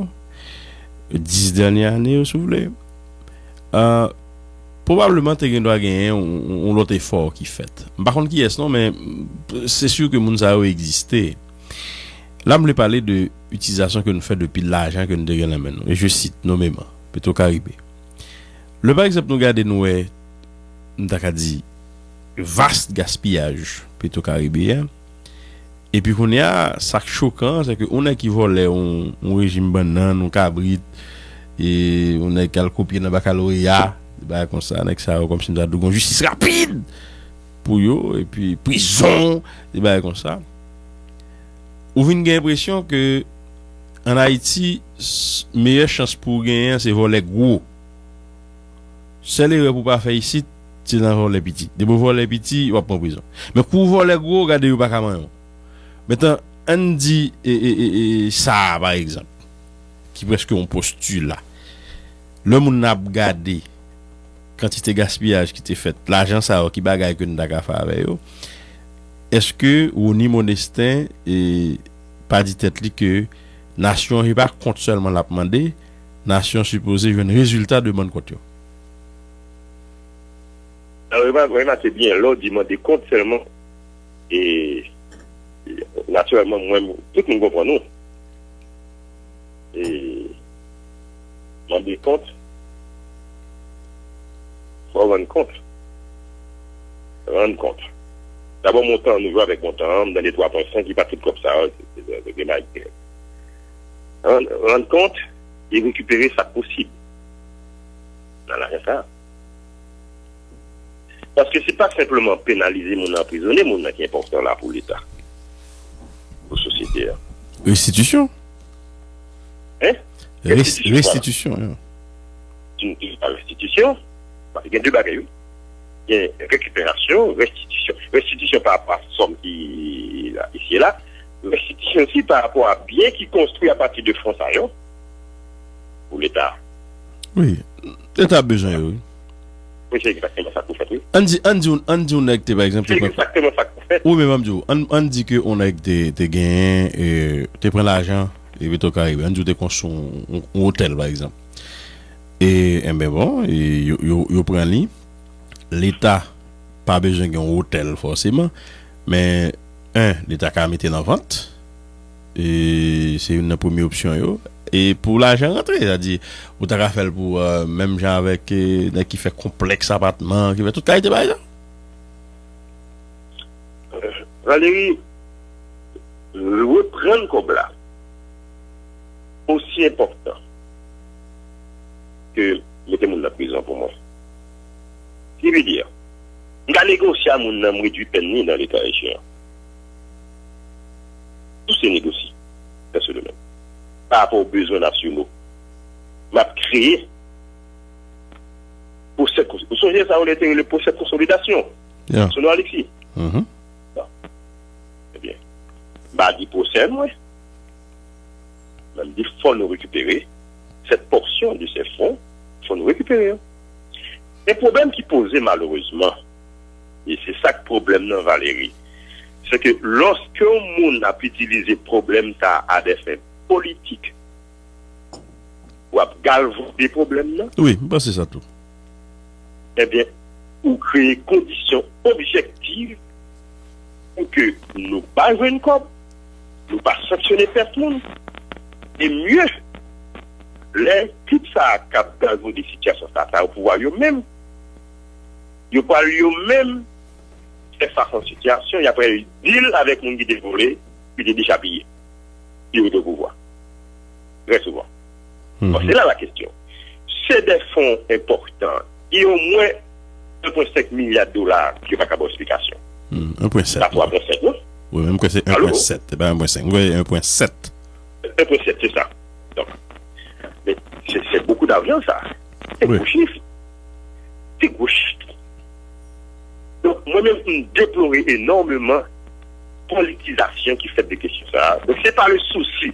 10 dernières années, si vous voulez, probablement, tu dois gagner un autre effort qui fait. Par contre, qui est ce non, mais c'est sûr que Mounsa a existé. Là, je vais parler de l'utilisation que nous faisons depuis l'argent que nous devons maintenant. Et je cite nommément, plutôt Caribé. Le par exemple, nous regardons, nous avons dit, vaste gaspillage, plutôt Caribé. Et puis qu'on y a ça choquant c'est que on a qui volait un régime banane on cabrit et on a qu'à copier dans baccalauréat bah comme ça avec ça comme si nous avons justice rapide pour yo et puis prison et bah comme ça ou vient l'impression que en Haïti meilleure chance pour gagner c'est voler gros c'est l'erreur pour pas faire ici c'est dans voler petit de voler petit va prendre prison mais pour voler gros regardez pas comment. Maintenant, on dit ça, par exemple, qui presque on postule là. Le monde n'a pas gardé quantité gaspillage qui était fait, l'argent ça qui bagaille que nous avons fait avec eux. Est-ce que au niveau modestin et pas dit tête li que nation il pas compte seulement la demander, nation supposée un résultat de bonne côté. Alors vraiment c'est bien l'autre demande compte seulement et naturellement, moi, tout le monde comprend nous. Et demander compte, il faut rendre compte. D'abord, mon temps, nous jouons avec mon temps, dans les 3.5, qui pas tout comme ça, c'est rendre compte et récupérer ça possible. Dans la rien ça. Parce que c'est pas simplement pénaliser mon emprisonné, mon qui est important là pour l'État. Aux sociétés. Restitution. Hein? Restitution. Tu ne dis pas restitution. Il y a deux bagailles. Il y a récupération, restitution. Restitution par rapport à la somme qui est ici et là. Restitution aussi par rapport à bien qui construit à partir de fonds ailleurs. Pour l'État. Oui. L'État a besoin, oui. Oui, c'est exactement ça que vous faites, oui. On dit, par exemple, c'est exactement ça que vous faites. Oui, mais on dit que on a des gains, tu prends l'argent et tu Caraïbes. On dit que tu construis un hôtel, par exemple. Et ben bon, yo prend li. L'État pas besoin d'un hôtel forcément, mais l'État ka mettre en vente. Et c'est une première option yo. Et pour l'argent rentré, c'est-à-dire ou t'as qu'à faire pour même gens avec qui fait complexe appartement, qui fait toute qualité par exemple. Valérie, reprendre comme là, aussi important que mettez mon en prison pour moi. Ce qui veut dire, on a négocié à mon nom réduit peine dans l'état échéant. Tout se négocie, personnellement. Par rapport aux besoins nationaux. M'a créé pour cette consolidation. Ça, on était pour cette consolidation. Yeah. Selon Alexis. Mm-hmm. Bon. Eh bien, m'a dit pour ça, moi. M'a dit, il faut nous récupérer cette portion de ces fonds. Il faut nous récupérer. Le problème qui posait malheureusement, et c'est ça le problème, non, Valérie, c'est que lorsque le monde a utilisé le problème à des fins politiques, ou à galvauder des problèmes, là, Oui, bah c'est ça tout. eh bien, ou créer conditions objectives pour que nous pas jouer une cop, nous pas sanctionner personne, et mieux, les tout ça cap dans des situations ça au pouvoir eux-mêmes. Ils pas eux-mêmes faire face en situation, il y a après deal avec mon guide volé, puis il est déjà payé. Il est au pouvoir. Très souvent. Bon, c'est là la question. C'est des fonds importants. Il y a au moins 1,5 milliard de dollars qui n'ont pas de explication. 1,7. Ça pour 1,7, non? Oui, même que c'est 1,7. C'est pas 1,5. Oui, 1,7. 1,7, c'est ça. Donc, mais c'est beaucoup d'argent, ça. C'est Oui. gros chiffre. C'est gros chiffre. Donc, moi-même, je déplore énormément la politisation qui fait des questions ça. Donc, c'est pas le souci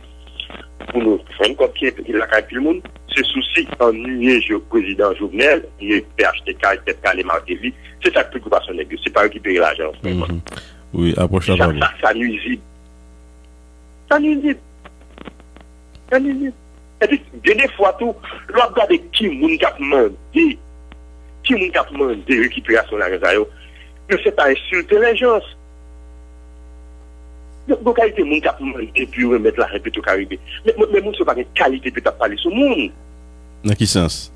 pour nous faire comme qui est la carte tout le monde. C'est souci ennuyer le président Jovenel, le PHTK, les Martelly. C'est ça la préoccupation négative. C'est pas récupérer l'argent. Vraiment. Oui, approche la parole. Ça nuisible. Ça nuisible. Ça nuisible. Et puis, des fois, tout, l'on regarde qui moun kap mandé, récupération de l'argent, que c'est à insulter les gens. Donc, qualité moun kap mandé, puis remettre la répète au Caribé. Mais moun, c'est pas une qualité de parler sur moun. Dans quel sens?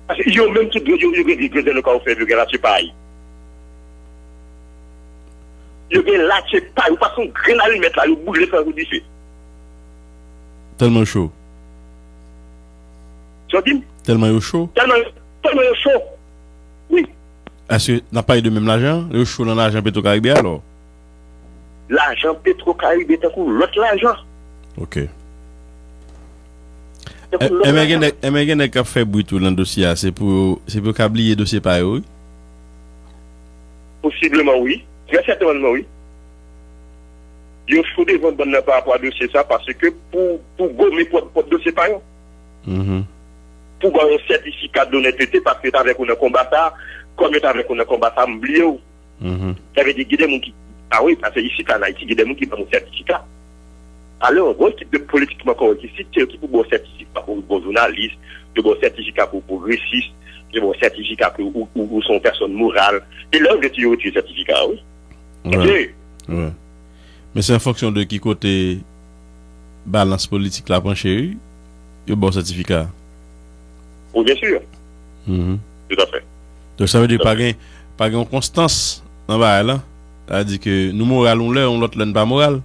Parce que yo même tout, yo regardent le cas où fait, yo regardent la paille. Yo regardent la paille, ou pas son grain à lui mettre là, yo bouge le faire ou du feu. Tellement chaud. Tu dis? Tellement chaud. Tellement chaud. Oui. Est-ce que n'a pas eu de même l'argent? Le chaud dans l'argent Petro-Caribé alors? L'argent Petro-Caribé est un l'autre l'argent. Ok. Emen qui a fait bruit tout dans le dossier, c'est pour câblier le dossier par eux? Possiblement oui. Très certainement oui. Il faut des ventes bonnes par rapport à dossier ça parce que pour gommer pour dossier par eux. Pour avoir un certificat d'honnêteté parce que tu avec un combattant, comme tu avec un combattant oublié. Ça veut dire qu'il y a des gens qui. Ah oui, parce que ici, en Haïti, il y a des gens qui ont un certificat. Alors, un bon type de politiquement correct ici, qui pour un certificat pour un journaliste, un certificat pour réciste, un certificat pour son personne morale. Et là, tu as un certificat, oui. Ouais. Ouais. Mais c'est en fonction de qui côté balance politique la penché, il y a un bon certificat. Oui, bien sûr. Tout à fait. Donc ça veut dire pas une constance dans la là. Ça veut dire que nous moral on l'est, on l'autre l'est pas moral.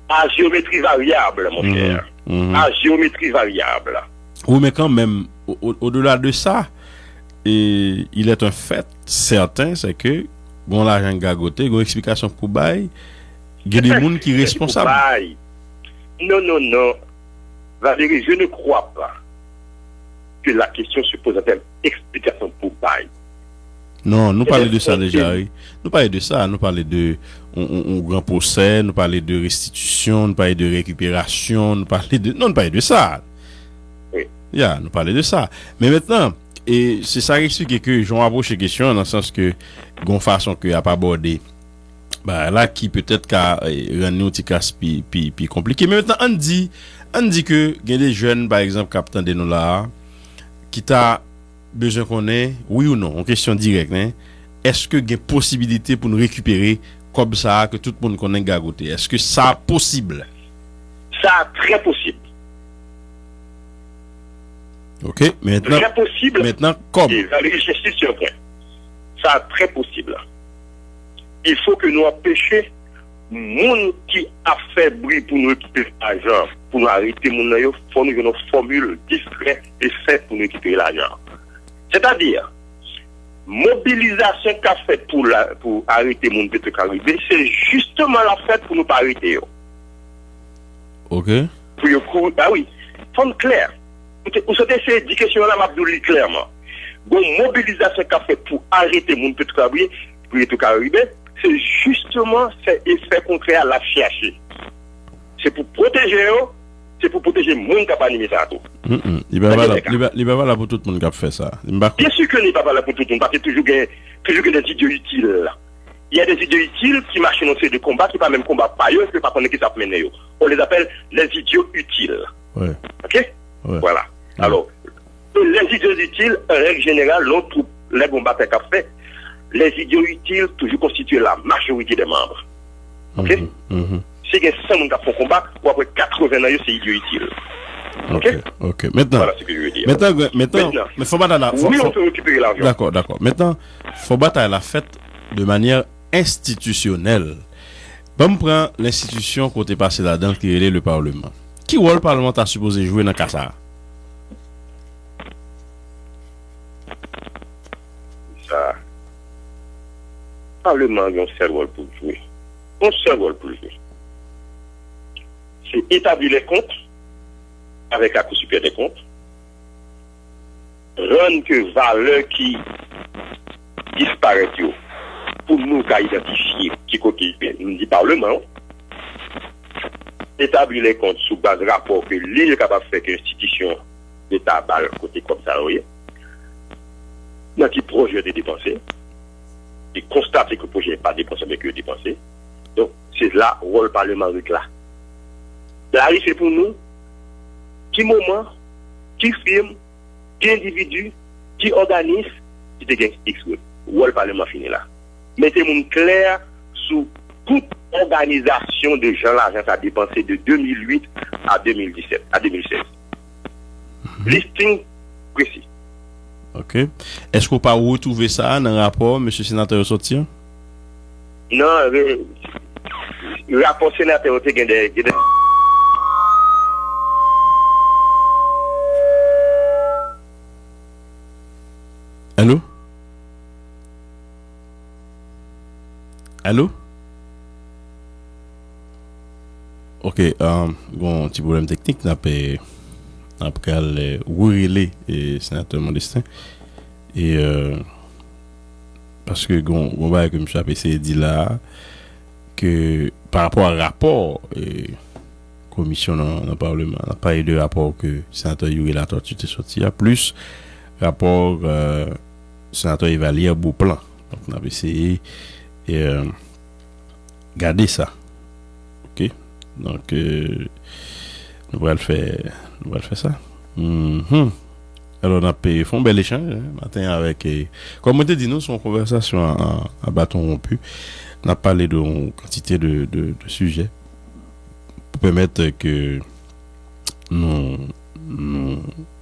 À géométrie variable, mon cher. À géométrie variable. Oui, mais quand même, au-delà de ça, et il est un fait certain, c'est que bon l'argent gagoté, une explication pour bail, il y a des gens qui sont responsables. Non. Valérie, je ne crois pas que la question se pose en termes d'explication pour bail. Non, nous parlons de ça déjà. Oui. Nous parlons de ça. Nous parlons de un grand procès, nous parlons de restitution, nous parlons de récupération, nous parlons de... Non, nous parlons de ça. Oui. Yeah, nous parlons de ça. Mais maintenant, et c'est ça qui explique que j'en approche la question dans le sens que, d'une façon que a pas abordé, bah, là, qui peut-être qu'à rendre nous petit casse puis compliqué. Mais maintenant, on dit que, il y a des jeunes, par exemple, qui attendent nous là, qui t'a besoin qu'on ait, oui ou non, en question directe, hein, est-ce que il y a possibilité pour nous récupérer comme ça que tout le monde connaît gagoté? Est-ce que ça possible? Ça très possible. OK, maintenant Très possible. maintenant comme J'insiste sur un point. Ça très possible. Il faut que nous empêchions monde qui a fait bruit pour nous récupérer l'argent, pour nous arrêter mon il faut nous une formule discrète et faite pour nous récupérer l'argent. C'est-à-dire mobilisation qu'a fait pour arrêter mon Petro-Caribé, c'est justement la fête pour nous pas arrêter. OK. Ah oui, faut clair. Vous savez, c'est une question là, Abdouli clairement. Bon, mobilisation qu'a fait pour arrêter mon Petro-Caribé, c'est justement cet effet contraire à la chercher. C'est pour protéger eux, c'est pour protéger le monde qui n'a pas animé ça. Il va pas là pour tout le monde qui a fait ça. Bien sûr que n'est pas là pour tout le monde, parce que toujours des idiots utiles. Il y a des idiots utiles qui marchent dans ces deux combats, qui ne pas même combat pas eux, qui ne pas connaître qui ça mener. On les appelle les idiots utiles. Ouais. OK? Ouais. Voilà. Alors, les idiots utiles, en règle générale, l'autre, les combattants qu'a fait, les idiots utiles toujours constituent la majorité des membres. OK? Si il y a 100 personnes qui font combat, ou après 80 ans, c'est idiots utiles. OK. Maintenant, voilà ce que je veux dire. Maintenant, mais faut battre oui, on peut récupérer l'argent. D'accord. Maintenant, faut battre la fête de manière institutionnelle. Bon, prend l'institution côté passé là-dedans qui est le Parlement. Qui rôle le Parlement a supposé jouer dans le cas ça? Ça. Le Parlement a un seul rôle pour jouer. Un seul rôle pour jouer. C'est établir les comptes avec la Cour supérieure des comptes, rendre que valeur qui disparaît pour nous qu'à identifier qui côté nous dit Parlement, établir les comptes sous base de rapport que l'île est capable de faire que l'institution d'État balle côté comme ça, oui. Dans qui projet de dépenser, et constater que le projet n'est pas dépensé, mais que dépensé. Donc, c'est là le rôle parlementaire là. Là, c'est pour nous, qui moment, qui firme, qui individu, qui organisme, qui te gagne X rôle parlement fini là. Mettez-moi clair sous toute organisation de gens l'argent à dépenser de 2008 à 2017, à 2016. Listing précis. OK. Est-ce qu'on peut retrouver ça dans le rapport, M. Sénateur Sortir? Non, le rapport sénateur, il y a des... Allô? Allô? OK, bon, petit problème technique, après le relais et sénateur Modestin. Et parce que on va que M. APC dit là que par rapport au rapport commission dans le Parlement, on a parlé de rapport que le sénateur Yuri la tortue est sorti, à plus rapport sénateur Evalier Beauplan. Donc on a essayé et garder ça. OK? Donc nous allons faire ça. Alors on a fait un bel échange matin avec comme on te dit nous son conversation à bâton rompu. On a parlé de une quantité de sujets pour permettre que nous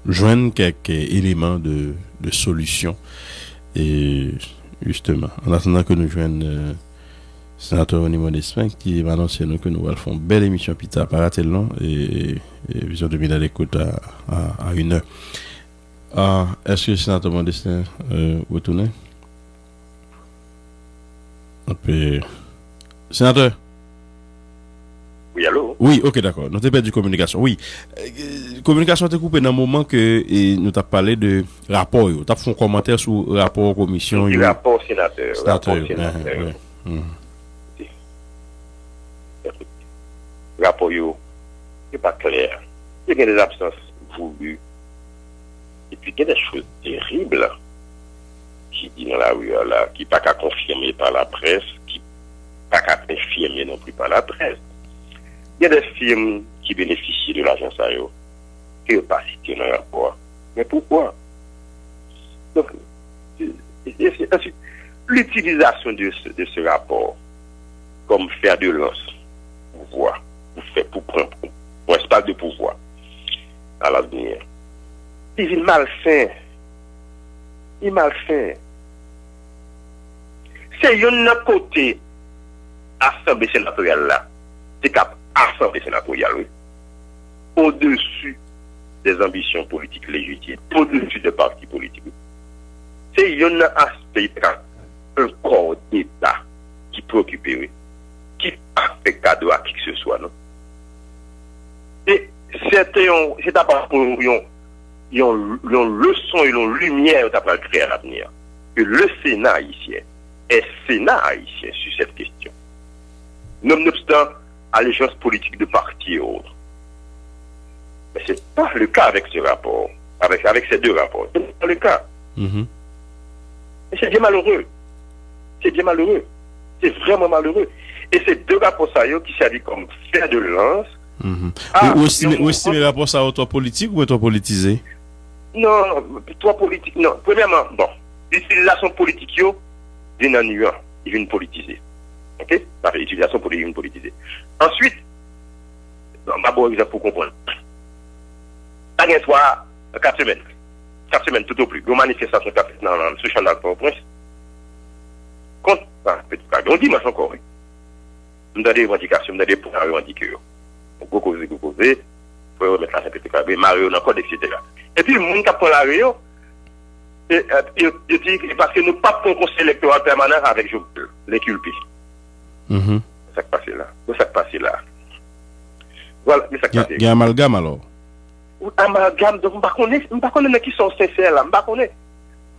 joignent quelques éléments de solution et justement en attendant que nous joignent sénateur René Modestin qui va annoncer que nous allons faire une belle émission pita paratel long et vision 2000 à l'écoute à 1h. Est-ce que le sénateur Modestin retourne? Sénateur? Oui, allô? Oui, ok, d'accord. Nous avons perdu communication. Oui. Communication était coupée dans le moment que nous avons parlé de rapport. Nous avons fait un commentaire sur le rapport commission. Le rapport sénateur. Rapport, n'est pas clair. Il y a des absences voulues. Et puis, il y a des choses terribles qui disent dans la rue, là, qui ne sont pas confirmées par la presse, qui ne sont pas confirmées non plus par la presse. Il y a des firmes qui bénéficient de l'argent, qui ne sont pas cités dans le rapport. Mais pourquoi? Donc, ensuite, l'utilisation de ce rapport comme fer de lance pour pouvoir, pour prendre un espace de pouvoir à l'avenir. Il est malsain. Il est malsain. C'est un côté assemblée sénatoriale là. C'est cap assemblée sénatoriale, oui. Au-dessus des ambitions politiques légitimes, au-dessus des partis politiques. C'est un aspect, un corps d'État qui préoccupe, oui, qui fait cadeau à qui que ce soit, non? Et c'est d'abord pour une leçon et une lumière d'après créer à l'avenir. Que le Sénat haïtien est Sénat haïtien sur cette question. Nonobstant allégeance politique de partis et autres. Mais ce n'est pas le cas avec ce rapport, avec ces deux rapports. Ce n'est pas le cas. Et c'est bien malheureux. C'est bien malheureux. C'est vraiment malheureux. Et ces deux rapports qui servent comme fer de lance. Ou estimez rapport ça toi politique ou toi politisé? Non, toi politique, non. Premièrement, bon, l'utilisation politique, il vient en nuant, il vient politiser. Ok? L'utilisation politique vient politiser. Ensuite, d'abord, exemple pour comprendre. Ça vient soit 4 semaines. 4 semaines tout au plus. Une manifestation qui a fait dans ce champ d'Alport-au-Prince. Contre, on dit, moi, encore, oui. Nous avons des revendications, nous avons des points à revendiquer. Vous causez, vous pouvez remettre la CPTK, Mario, encore, etc. Et puis, le monde qui a pris la réunion, il dit parce que nous pas pour un conseil électoral permanent avec les culpés. C'est ça qui passe là. C'est ça qui passe là. Voilà, c'est ça qui passe. Il y a un amalgame alors. Amalgame, donc, je ne sais pas qui sont sincères là. Je ne sais pas.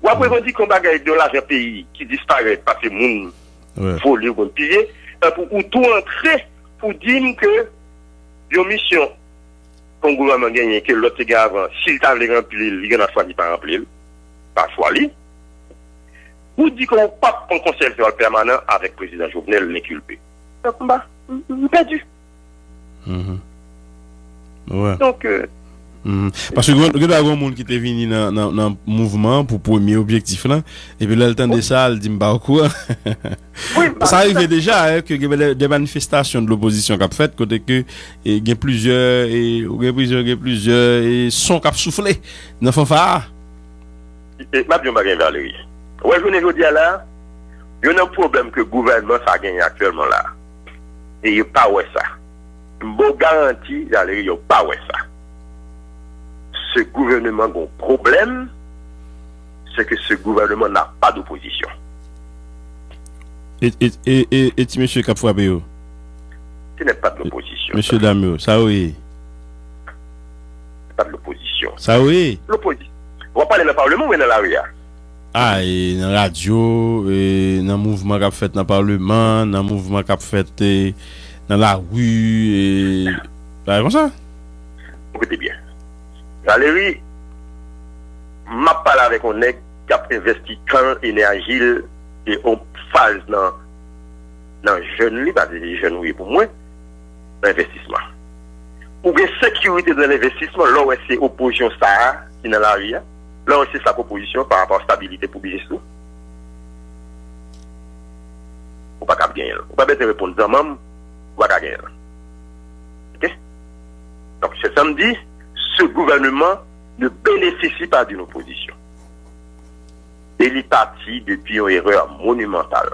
Ou après, on dit qu'on bagaille de l'argent pays qui disparaît parce que le monde faut le piller, ou tout entrer pour dire que une mission qu'on gouvernement gagne, que l'autre gars avant, s'il t'a rempli, il a choisi pas remplir, pas choisi. Ou dit qu'on n'a pas un conseil électoral permanent avec le président Jovenel l'inculpé. Donc, perdu. Ouais. Donc, parce que il y a un monde qui était venu dans le mouvement pour premier objectif là et puis là le temps de ça il dit bah quoi ça arrivait déjà que y avait des manifestations de l'opposition qui a fait côté que il y a plusieurs et son qui a soufflé dans fanfare et m'a bien bagay Valérie ouais je ne dis là il y a un problème que le gouvernement ça gagne actuellement là et il pas ouais ça bon garantie Valérie il pas ouais ça. Ce gouvernement a un problème, c'est que ce gouvernement n'a pas d'opposition. Et monsieur Capfouabéo? Ce n'est pas de l'opposition. Monsieur Damio, ça oui. Pas de l'opposition. Ça oui. L'opposition. On va parler dans le Parlement ou dans la rue? Ah, et dans la radio, et dans le mouvement qu'a fait dans le Parlement, dans le mouvement qu'a fait dans la rue, et. Bah, comme ça? Écoutez bien. Valérie, m'a parlé avec un nègre qui a investi quand énergie et en phase dans jeune, pas des jeunes, oui, pour moi, l'investissement. Ou bien sécurité de l'investissement, là où c'est opposition ça, qui est dans la rue, là où c'est sa proposition par rapport à la stabilité pour business tout. Ou pas qu'à gagner. Ou pas bête répondre dans même, ou pas qu'à gagner. Ok? Donc, ce samedi, ce gouvernement ne bénéficie pas d'une opposition. Il est parti depuis une erreur monumentale.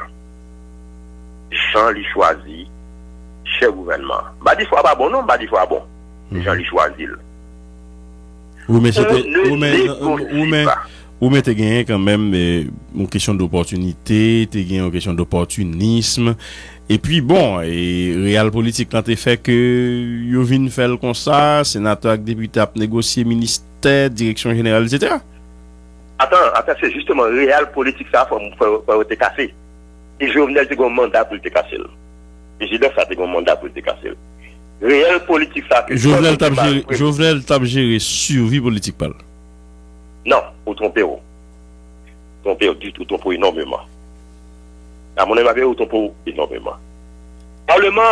Jean l'y choisi, cher gouvernement. Bah dit fois pas bon, non, bah dit fois bon. Jean l'y choisi. Oui, mais c'était. Ou mais t'es gagné quand même une question d'opportunité, t'es gagné une question d'opportunisme. Et puis bon, et réel politique quand t'es fait que yo vinn faire comme ça, sénateur avec député a négocier ministère, direction générale, etc. Attends, c'est justement réel politique ça faut te casser. Et Jovenel te un mandat pour te casser. Et j'ai dit ça te un mandat pour te casser. Réel politique ça que Jovenel t'a géré survie politique pas. Non, vous trompez vous. Trompez du tout, trompez énormément. À mon avis, vous trompez énormément. Parlement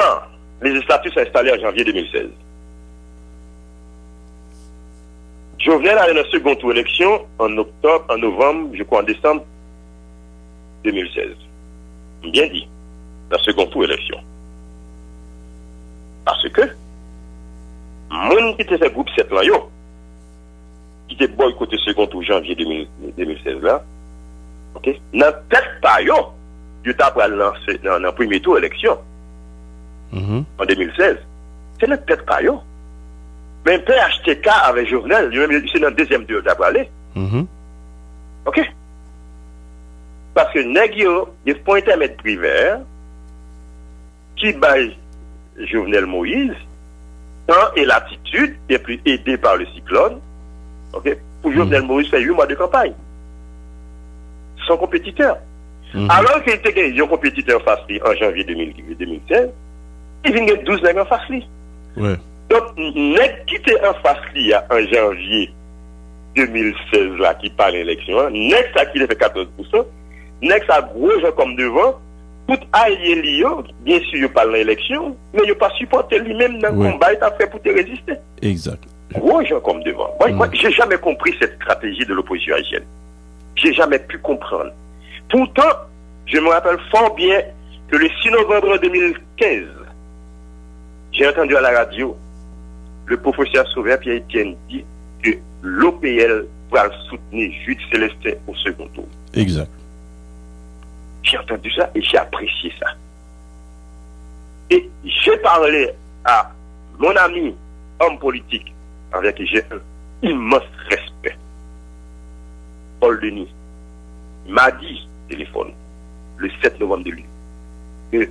législatif s'est installé en janvier 2016. Jovenel allait dans le second tour élection en novembre, je crois en décembre 2016. Bien dit, dans le second tour élection. Parce que, moun qui était ce groupe 7 là, qui était boycotté second tour janvier 2016 là, ok, n'a peut-être pas il t'a lancé dans le premier tour élection en 2016. C'est peut-être pas mais PHTK avec Jovenel, c'est dans le deuxième tour d'après aller. Ok? Parce que Négio, il faut intermettre privé qui base Jovenel Moïse, temps et l'attitude, et puis aidé par le cyclone. Ok? Pour Jovenel Moïse fait 8 mois de campagne. Son compétiteur. Alors qu'il était gagné un compétiteur face en janvier 2016, il vient de 12 nègres en face li. Ouais. Donc, nègre qui était en face li en janvier 2016 là, qui parle d'élection, nègre ça qui fait 14%, nègre ça gros gens comme devant, tout allié li bien sûr il parle d'élection, mais il pas supporté lui-même dans le combat il a fait pour te résister. Exact. Gros gens comme devant. Moi, j'ai jamais compris cette stratégie de l'opposition haïtienne. J'ai jamais pu comprendre. Pourtant, je me rappelle fort bien que le 6 novembre 2015, j'ai entendu à la radio le professeur Sauveur Pierre-Étienne dit que l'OPL va soutenir Jude Célestin au second tour. Exact. J'ai entendu ça et j'ai apprécié ça. Et j'ai parlé à mon ami, homme politique, avec qui j'ai un immense respect. Paul Denis m'a dit, téléphone, le 7 novembre de lui, que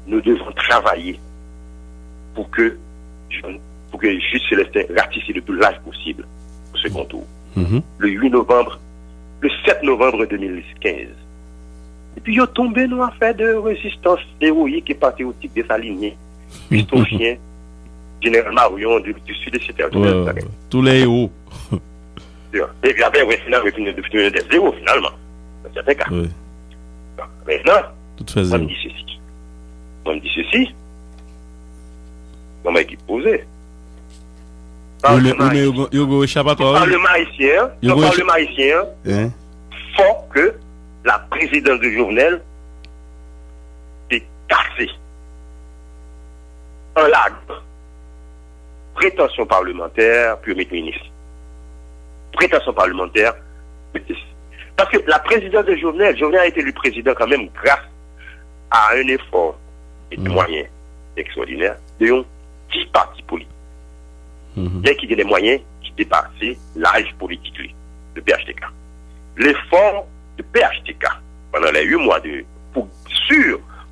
nous devons travailler pour que Jude Célestin ratisse le plus large possible au second tour. Le 8 novembre, le 7 novembre 2015. Et puis, ils ont tombé dans l'affaire de résistance héroïque et patriotique de sa lignée. Christophien, Général Marion du Sud, etc. Tous les héros. Et puis après, finalement, il est des zéros, finalement. Dans certains cas. Oui. Maintenant, Tout fait moi, zéro. me dit ceci. Comment est-il posé? Yogo échappatoire. Parlement haïtien, Hein? faut que la présidence de Jovenel est cassée. Un lag. Prétention parlementaire, Premier ministre. Prétention parlementaire. Parce que la présidence de Jovenel a été élu président quand même grâce à un effort et des moyens extraordinaires de 10 partis politiques. Bien qu'il y ait des moyens qui dépassaient l'âge politique de PHTK. L'effort de PHTK pendant les 8 mois pour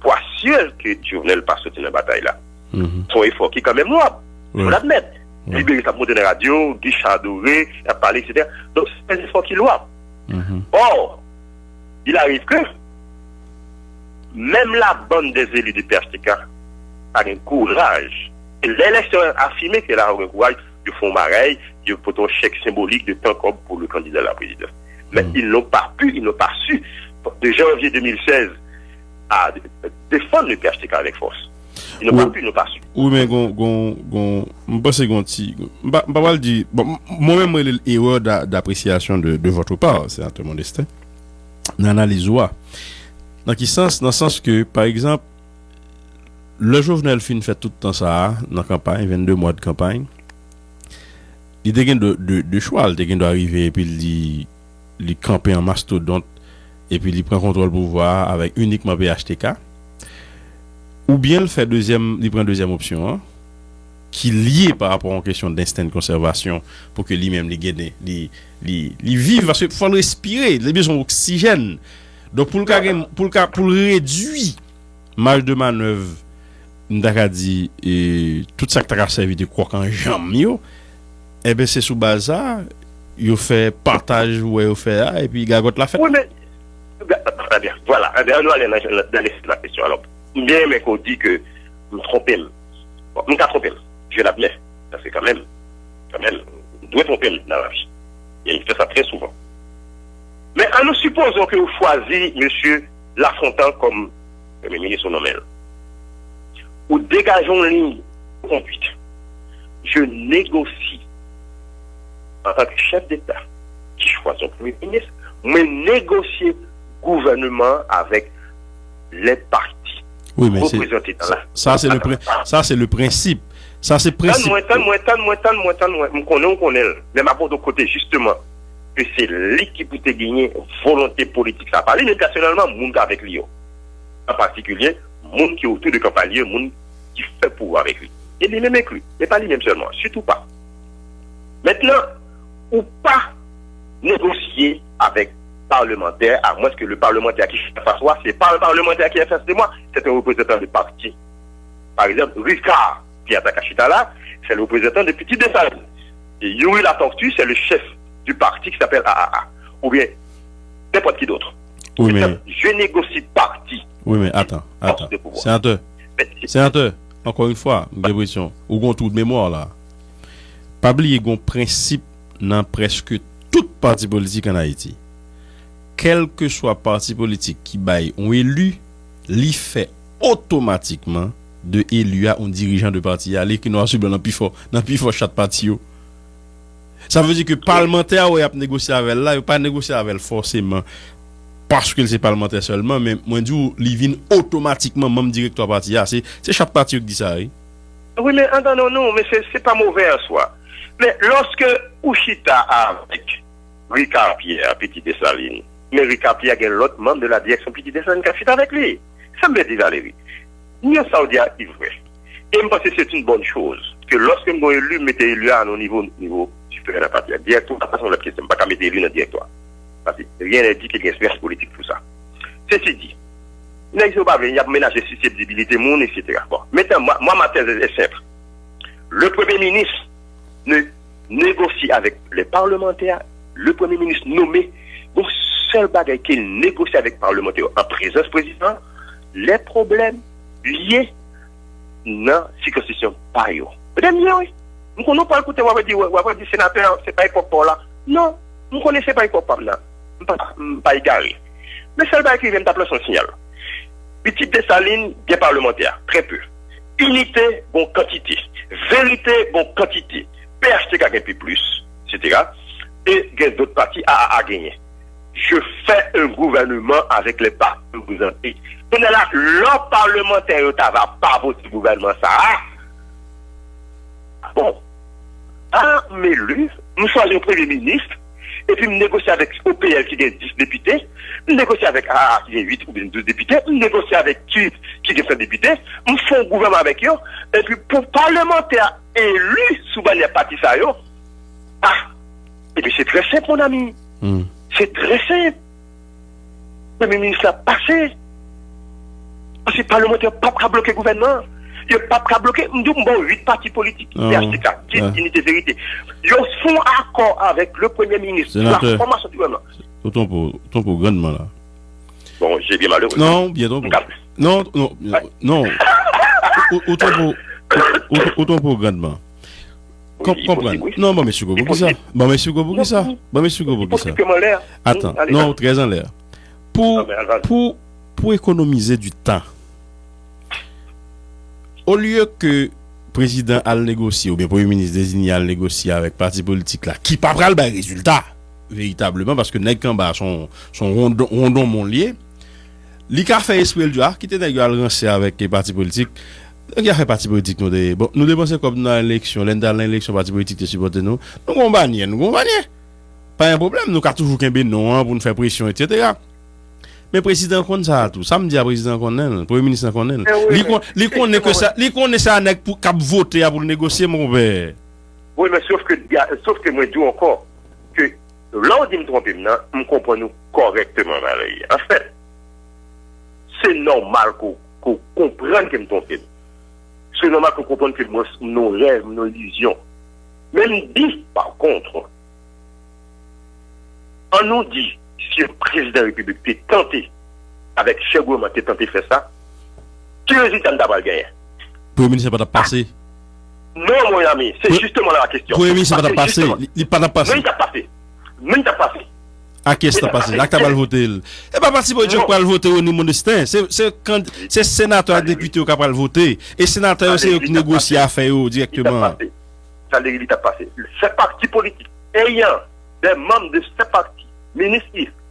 assurer que Jovenel passe dans la bataille là. Son effort qui est quand même noble, il faut l'admettre. Libérer sa montée de radio, Guichard Doré, a parlé, etc. Donc c'est un effort qui est louable. Or, il arrive que même la bande des élus de PHTK a un courage. Et l'élection a affirmé qu'elle a un courage de font pareil, de pour un chèque symbolique de temps comme pour le candidat à la présidence. Mais ils n'ont pas su, de janvier 2016, à défendre le PHTK avec force. Ils n'ont pas su. Oui, mais je pense que moi-même, j'ai l'erreur d'appréciation de votre part, c'est un peu modeste. L'analyse, dans quel sens? Dans le sens que, par exemple, le Jovenel fin fait tout le temps ça, dans la campagne, 22 mois de campagne. Il a de choix, il doit arriver et puis il camper en mastodonte et puis il prend contrôle du pouvoir avec uniquement PHTK. Ou bien il fait il prend deuxième option, qui est liée par rapport à une question d'instinct de conservation pour que lui-même il vive, parce qu'il faut le respirer, il a besoin d'oxygène. Donc pour réduire marge de manœuvre, m'daka dit tout ça qui t'a servi de quoi quand jambe et ben c'est sous base ça il fait partage ouais il fait et puis gagote la fête. Oui mais bien voilà, on va aller dans la question alors. Bien mais qu'on dit que me tromper. Bon, me tromper. Je l'admets parce que quand même doit tromper dans la vie. Et il fait ça très souvent. Mais nous supposons que vous choisissez monsieur Lafontaine comme Premier ministre nommé. Ou dégageons une ligne conduite. Je négocie en tant que chef d'État, qui choisit son premier ministre, mais négocier gouvernement avec les partis. Oui, mais représentés dans la... ça c'est le principe. Ça c'est principe. Moi, on connaît. Mais ma de côté, justement, que c'est l'équipe qui a gagné volonté politique. Ça parle, mais personnellement, monde avec lui. En particulier, monde qui est autour de campagne, monde qui fait pouvoir avec lui. Et les mêmes inclus, mais pas les mêmes seulement, surtout pas. Maintenant, ou pas négocier avec parlementaire, à moins que le parlementaire qui fait face à moi, c'est pas un parlementaire qui est face de moi, c'est un représentant de parti. Par exemple, Ricard, qui est à Kachita là, c'est le représentant de Petit Dessalines. Et Yuri La Tortue, c'est le chef du parti qui s'appelle AAA. Ou bien, n'importe qui d'autre. Oui, mais... Je négocie parti. Oui, mais attends. Sénateur, encore une fois, dépression, ou un tout de mémoire là. Pas oublier qu'on principe dans presque toute parti politique en Haïti. Quel que soit parti politique qui baille ont élu, l'y fait automatiquement de élu à un dirigeant de parti aller qui nous dans plus fort chaque parti. Ça veut dire que parlementaire ou a négocié avec là, il pas négocier avec forcément parce que c'est parlementaire seulement, mais moi dis il vient automatiquement même directeur parti c'est chaque parti qui dit ça. Oui, mais non, mais c'est pas mauvais en soi. Mais lorsque Ouchita avec Ricard Pierre, Petit Dessalines, mais Ricard Pierre est l'autre membre de la direction Petit Dessalines qui a fait avec lui. Ça me dit Valérie. Nous sommes dit est vrai. Et je pense que c'est une bonne chose que lorsque nous élu, mettez élu à nos niveau supérieur de la partie. Directoire, de toute façon, la question, pas qu'à mettre élu dans le directoire. Parce que rien n'est dit qu'il y a une expérience politique pour ça. Ceci dit, il y a ménagé susceptibilité, etc. Bon. Maintenant, moi, ma thèse est simple. Le Premier ministre ne négocie avec les parlementaires, le Premier ministre nommé, donc seul bagage qu'il négocie avec les parlementaires en présence président, les problèmes liés dans la circonscription par eux. Madame, oui. Nous ne pas écouter, on va dire sénateur, c'est pas époque pour là. Non, nous ne connaissons pas époque pour là. Pas égaré. Mais seul bagage qui vient d'appeler son signal. Petit Dessalines, bien parlementaire, très peu. Unité, bon quantité. Vérité, bon quantité. PHTK gagne plus, etc. Et d'autres partis à gagner. Je fais un gouvernement avec les partis représentés. On est là, le parlementaire ne va pas voter gouvernement ça. Bon. Mais lui, nous choisissons un premier ministre, et puis nous négocions avec OPL qui a 10 députés, nous négocions avec AA qui a 8 ou bien 12 députés, nous négocions avec qui a 5 députés, nous faisons un gouvernement avec eux, et puis pour parlementaire élu sous les partis ça, et puis c'est très simple, mon ami. C'est très simple. Le Premier ministre a passé. Parce que le parlementaire n'a pas bloquer le gouvernement. Il n'a pas bloquer. Nous avons 8 partis politiques. PHTK, 10 unités de vérité. Ils font accord avec le Premier ministre. La formation du gouvernement. Autant pour grandement là. Bon, j'ai bien malheureux. Non, bien donc. Non. Autant pour grandement. Comprendre. Non, bon, monsieur Gobo, ça. Bon, monsieur Gobo, ça. Attends, non, très en l'air. Pour économiser du temps, au lieu que le président a négocié, ou bien le premier ministre désigné a négocié avec parti politique là, qui pas le résultat, véritablement, parce que nèg Kamba son rondon mon lié, li ka fait esprit du qui était nèg al rancer avec les partis politiques. Il y a fait parti politique nous dépensons comme dans l'élection parti politique de supporter nous gagnons. Pas un problème, nous avons toujours qu'un non pour nous faire pression, etc. Mais président connaît ça tout. Ça me dit à président connaît, premier ministre connaît. Li connaît que ça, li connaît ça pour cap voter pour négocier mon père. Oui, mais sauf que moi dis encore que là on dit me tromper maintenant, me comprendre correctement Valérie. En fait, c'est normal qu'on comprenne que me tromper. C'est normal qu'on comprenne que nos rêves, nos illusions. Même dit, par contre, on nous dit, si le président de la République est tenté, avec chef gouvernement, est tenté de faire ça, quel résultat n'a pas gagné? Le Premier ministre n'a pas passé. Non, mon ami, c'est justement la question. Le Premier ministre n'a pas passé. Il n'a pas passé. Mais il n'a pas passé. À qui est-ce passé? Là, tu vas le voter. Et pas parti pour dire qu'on va le voter au niveau de c'est sénateur et député qui va le voter. Et sénateur, c'est eux qui négocient à faire directement. Ça, il t'a passé. C'est parti politique. ayant des membres de ces partis, ministres,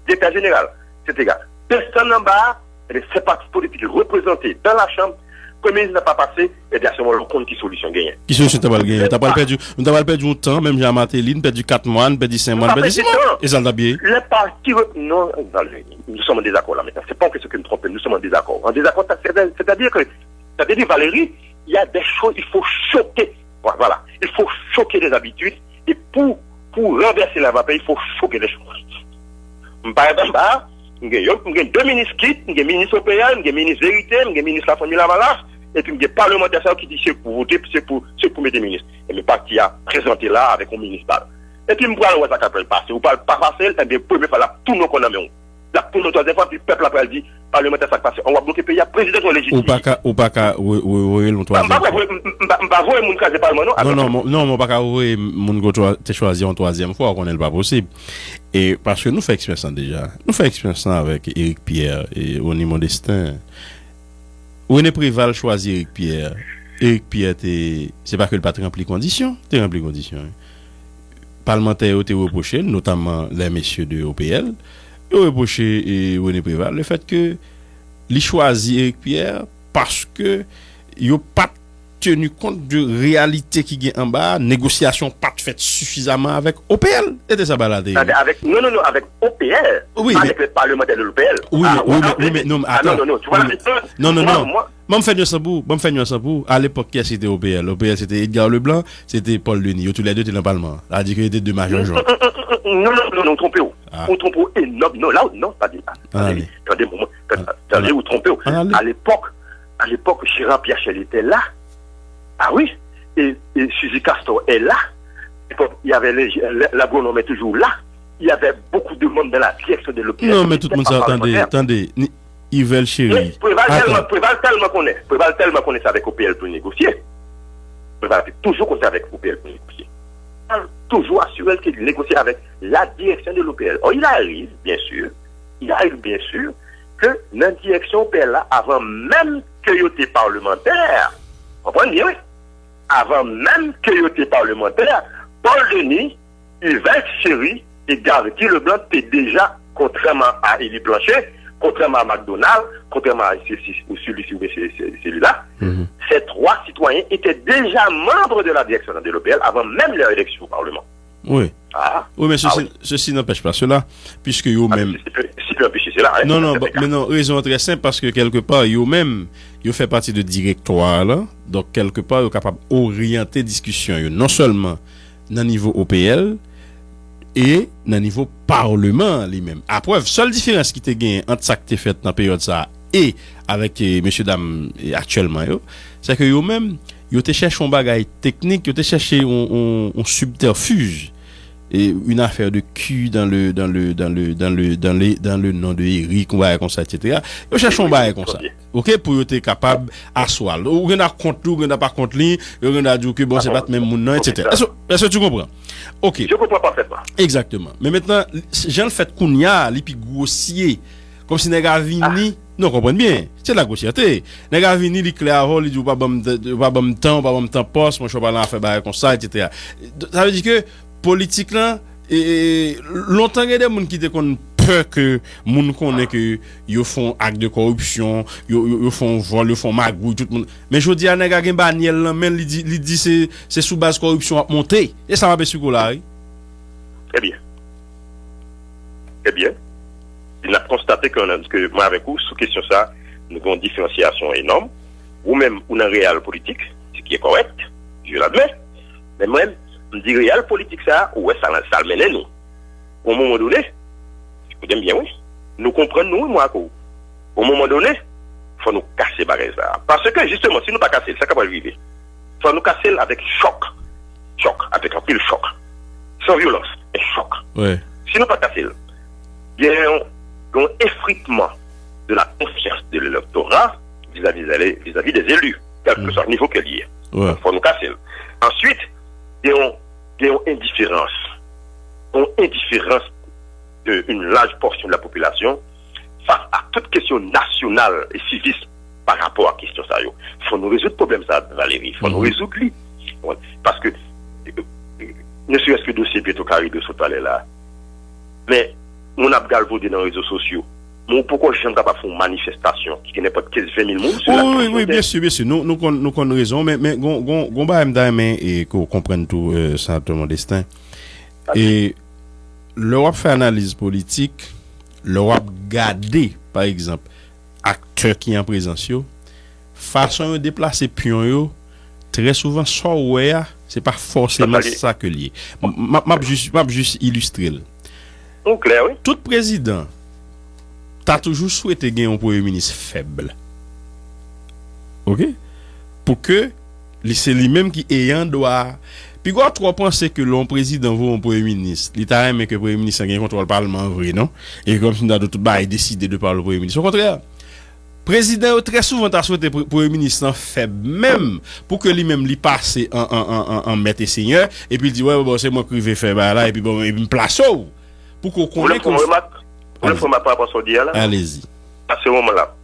d'État général, etc., personne en bas, et ces partis politiques représentés dans la Chambre, le Premier ministre n'a pas passé, et bien à ce moment-là, on compte qui solution gagnée. Qui solution t'as pas gagné? T'as pas perdu, on t'a pas perdu un temps, même Jean Marteline, perdu 4 mois, perdu 5 mois, perdu 6 mois. Et ça l'a bien. Les partis, non, nous sommes en désaccord là maintenant. C'est pas que ce que nous trompons, nous sommes en désaccord. En désaccord, c'est-à-dire que, Valérie, il y a des choses, il faut choquer. Voilà. Il faut choquer les habitudes. Et pour renverser la vapeur, il faut choquer les choses. Par exemple, il y a 2 ministres qui, il y a ministre européen, il y a ministre vérité, il y a ministre la famille Lavalas, et puis il y a parlementaires qui disent c'est pour voter, c'est pour mettre des ministres. Et le parti a présenté là avec un ministre. Et puis, je vais voir ça qui passer. Ou pas passer, et bien, premier fois, là, tout le monde qu'on a mis. Là, pour notre troisième fois, puis le peuple après dit, parlementaire, ça passe. On va bloquer le pays, il y a président qui est légitime. Ou pas qu'à, oui, le troisième. Pas voir mon cas de parlement, non? Non, pas qu'à, oui, mon go t'es choisi en troisième fois, qu'on n'est pas possible. Et parce que nous faisons expérience déjà. Nous faisons expérience avec Éric Pierre et Oni Modestin. René Préval choisit Éric Pierre. Éric Pierre, c'est pas que le patron remplit conditions. T'es rempli conditions. Parlementaires ont été reprochés, notamment les messieurs de OPL, ont reproché René Préval le fait que les choisi Éric Pierre parce que ils n'ont pas tenu compte de réalité qui est en bas, négociation pas faite suffisamment avec OPL. C'était ça baladé. Non, avec OPL. Oui, avec les parlementaires de l'OPL. Oui, mais non, attends. Non, tu vois, non. Moi, me fait nous ça pour. À l'époque, qui c'était OPL? OPL, c'était Edgar Leblanc, c'était Paul Denis. Tous les deux étaient dans le Parlement. Ça a dit qu'il était deux majeurs gens. Non, trompez-vous. Vous trompez-vous énorme. Non, là, non, pas dit. Attendez, vous trompez-vous. À l'époque, Gérard Piachel était là. Ah oui, et Suzy Castor est là. Il y avait l'agronome est toujours là. Il y avait beaucoup de monde dans la direction de l'OPL. Non, mais tout le monde attendez. Yvel Chéri. Préval tellement connaît ça avec OPL pour négocier. Préval toujours compté avec OPL pour négocier. Toujours assuré qu'il négocie avec la direction de l'OPL. Or, il arrive, bien sûr, que dans la direction OPL là, avant même que il était parlementaire, vous comprenez bien, oui? Avant même que il était parlementaire, Paul Denis, Yvel Chéri et Gardi Leblanc étaient déjà, contrairement à Élie Blanchet, contrairement à McDonald, contrairement à celui-là, ces 3 citoyens étaient déjà membres de la direction de l'OPL avant même leur élection au Parlement. Oui. Oui, mais ceci n'empêche pas cela, puisque eux-mêmes. Si peut empêcher cela, hein. Non, mais non, raison très simple, parce que quelque part, eux-mêmes, ils font partie de directoire, là, donc quelque part, ils sont capables d'orienter discussion, non seulement dans le niveau OPL, et dans le niveau Parlement lui-même. À preuve, seule différence qui te gagne entre ça que tu fait dans la période ça et avec messieurs dames actuellement, c'est que eux-mêmes, ils te cherchent un bagage technique, ils te cherchent un subterfuge et une affaire de cul dans le nom de Eric, on va comme ça, etc. Ils cherchent un bagage comme ça. OK, pour être capable d'asseoir. Ou on a contre lui, on n'a pas contre lui, on a dit que bon, c'est pas même mon nom, etc. Est-ce que tu comprends? OK. Je comprends parfaitement. Exactement. Mais maintenant, j'ai le fait qu'on y a, les plus grossiers, comme si nèg vini, non, comprenez bien, c'est la grossièreté. Nèg vini, li clair, il dit pas bon temps poste, moi je pas là faire bail comme ça, etc. Ça veut dire que politique là, et longtemps il y a des gens qui te connaissent peur que moun connaît que yo font acte de corruption, yo font vol, yo font magouille tout le monde. Mais je dis à nèg gen Baniel là men li dit c'est sous base corruption à monter et ça va pas sur là. Eh bien, il a constaté que moi avec vous sous question ça, nous avons une différenciation énorme ou même une réelle politique, ce qui est correct, je l'admets. Mais même on dit réelle politique ça, ouais ça le mène nous. Au moment donné, écoutez bien, oui. Nous comprenons, nous, moi, au moment donné, il faut nous casser ça. Parce que, justement, si nous ne pas casser, ça va arriver. Il faut nous casser avec choc. Choc, avec un pile choc. Sans violence, mais choc. Ouais. Si nous ne pas casser, il y a un effritement de la confiance de l'électorat vis-à-vis des élus, quel que soit le niveau qu'il y ait. Il faut nous casser. Ensuite, il y a une indifférence. Une indifférence d'une large portion de la population face à toute question nationale et civiste par rapport à la question ça. Il faut nous résoudre le problème ça, Valérie. Il faut nous résoudre lui. Parce que ne serait-ce que le dossier Pietro Caribe sur palais là. Mais, on a galvaudé dans les réseaux sociaux. Mais pourquoi je suis capable de faire une manifestation qui n'est pas de 15-20 000 personnes? Oui, bien sûr. Nous avons raison, mais on va et qu'on comprenne tout ça, tout mon destin. Et l'Europe fait analyse politique, l'Europe garder, par exemple, acteurs qui sont en présence, façon de déplacer pion, très souvent, c'est pas forcément ça que lié. M'a juste illustrer. Clair, oui. Tout président t'as toujours souhaité gagner un premier ministre faible. OK? Pour que c'est lui-même qui ayant droit. Puis quoi trop penser que l'on président vaut un premier ministre. L'État aime que le premier ministre gagne contrôle parlement vrai, non? Et comme si on a tout décidé de parler au premier ministre. Au contraire, président très souvent t'a souhaité premier ministre faible même pour que lui-même lui passe en maître et seigneur et puis il dit ouais bon c'est moi qui vais faire là et puis bon il me place pour qu'on connaisse comme vous le faites ma part à dire là. Allez-y. À ce moment-là,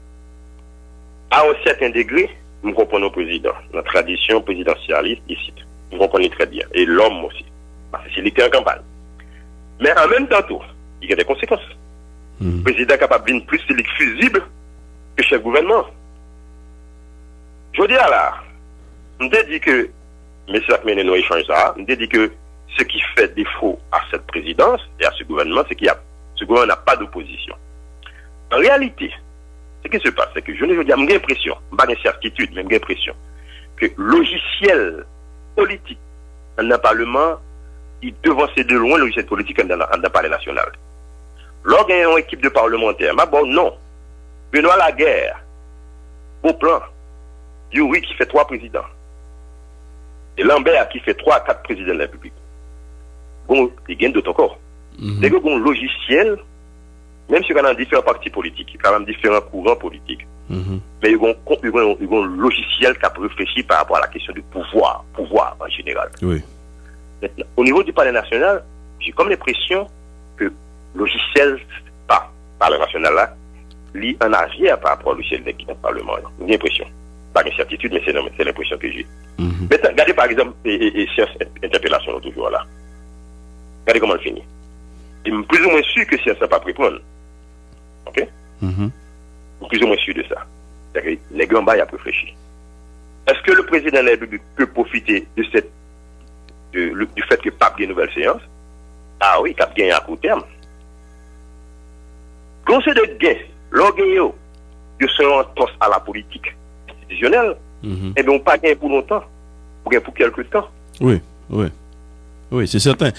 à un certain degré, nous comprenons le président, notre tradition présidentialiste ici. Nous comprenons très bien. Et l'homme aussi. Parce que c'est lui qui est en campagne. Mais en même temps, il y a des conséquences. Le président est capable de plus fusible que chef gouvernement. Je dis là, on dit que, M. Akmene nous échange ça, on dit que ce qui fait défaut à cette présidence et à ce gouvernement, c'est qu'il y a ce gouvernement n'a pas d'opposition. En réalité, ce qui se passe, c'est que je ne dis pas, j'ai l'impression, pas une certitude, mais j'ai l'impression que le logiciel politique dans le Parlement, il devançait de loin le logiciel politique dans le Palais national. Lorsqu'il y a une équipe de parlementaires, mais bon, non. Benoît Laguerre, au plan, Yuri qui fait 3 présidents, et Lambert qui fait 3 à 4 présidents de la République. Bon, il gagne d'autres encore. Dès que un logiciel, même si on a différents partis politiques, quand même différents courants politiques, mais il y a un logiciel qui a réfléchi par rapport à la question du pouvoir en général. Oui. Maintenant, au niveau du Palais national, j'ai comme l'impression que le logiciel, pas Palais national là, lit en arrière par rapport au logiciel qui est dans le Parlement. J'ai l'impression. Pas une certitude, mais c'est l'impression que j'ai. Maintenant, regardez par exemple, et sciences interpellation toujours là. Regardez comment elle finit. Je suis plus ou moins sûr que si elle ne sait pas répondre. OK? Je suis plus ou moins sûr de ça. C'est-à-dire que les grands bails ont réfléchi. Est-ce que le président de la République peut profiter de du fait que Pape gagne une nouvelle séance? Ah oui, Pape gagne à court terme. Quand c'est de gain, l'orgueil de se rendre à la politique institutionnelle, eh bien, on ne pas gagner pour longtemps. On gagne pour quelque temps. Oui, c'est certain.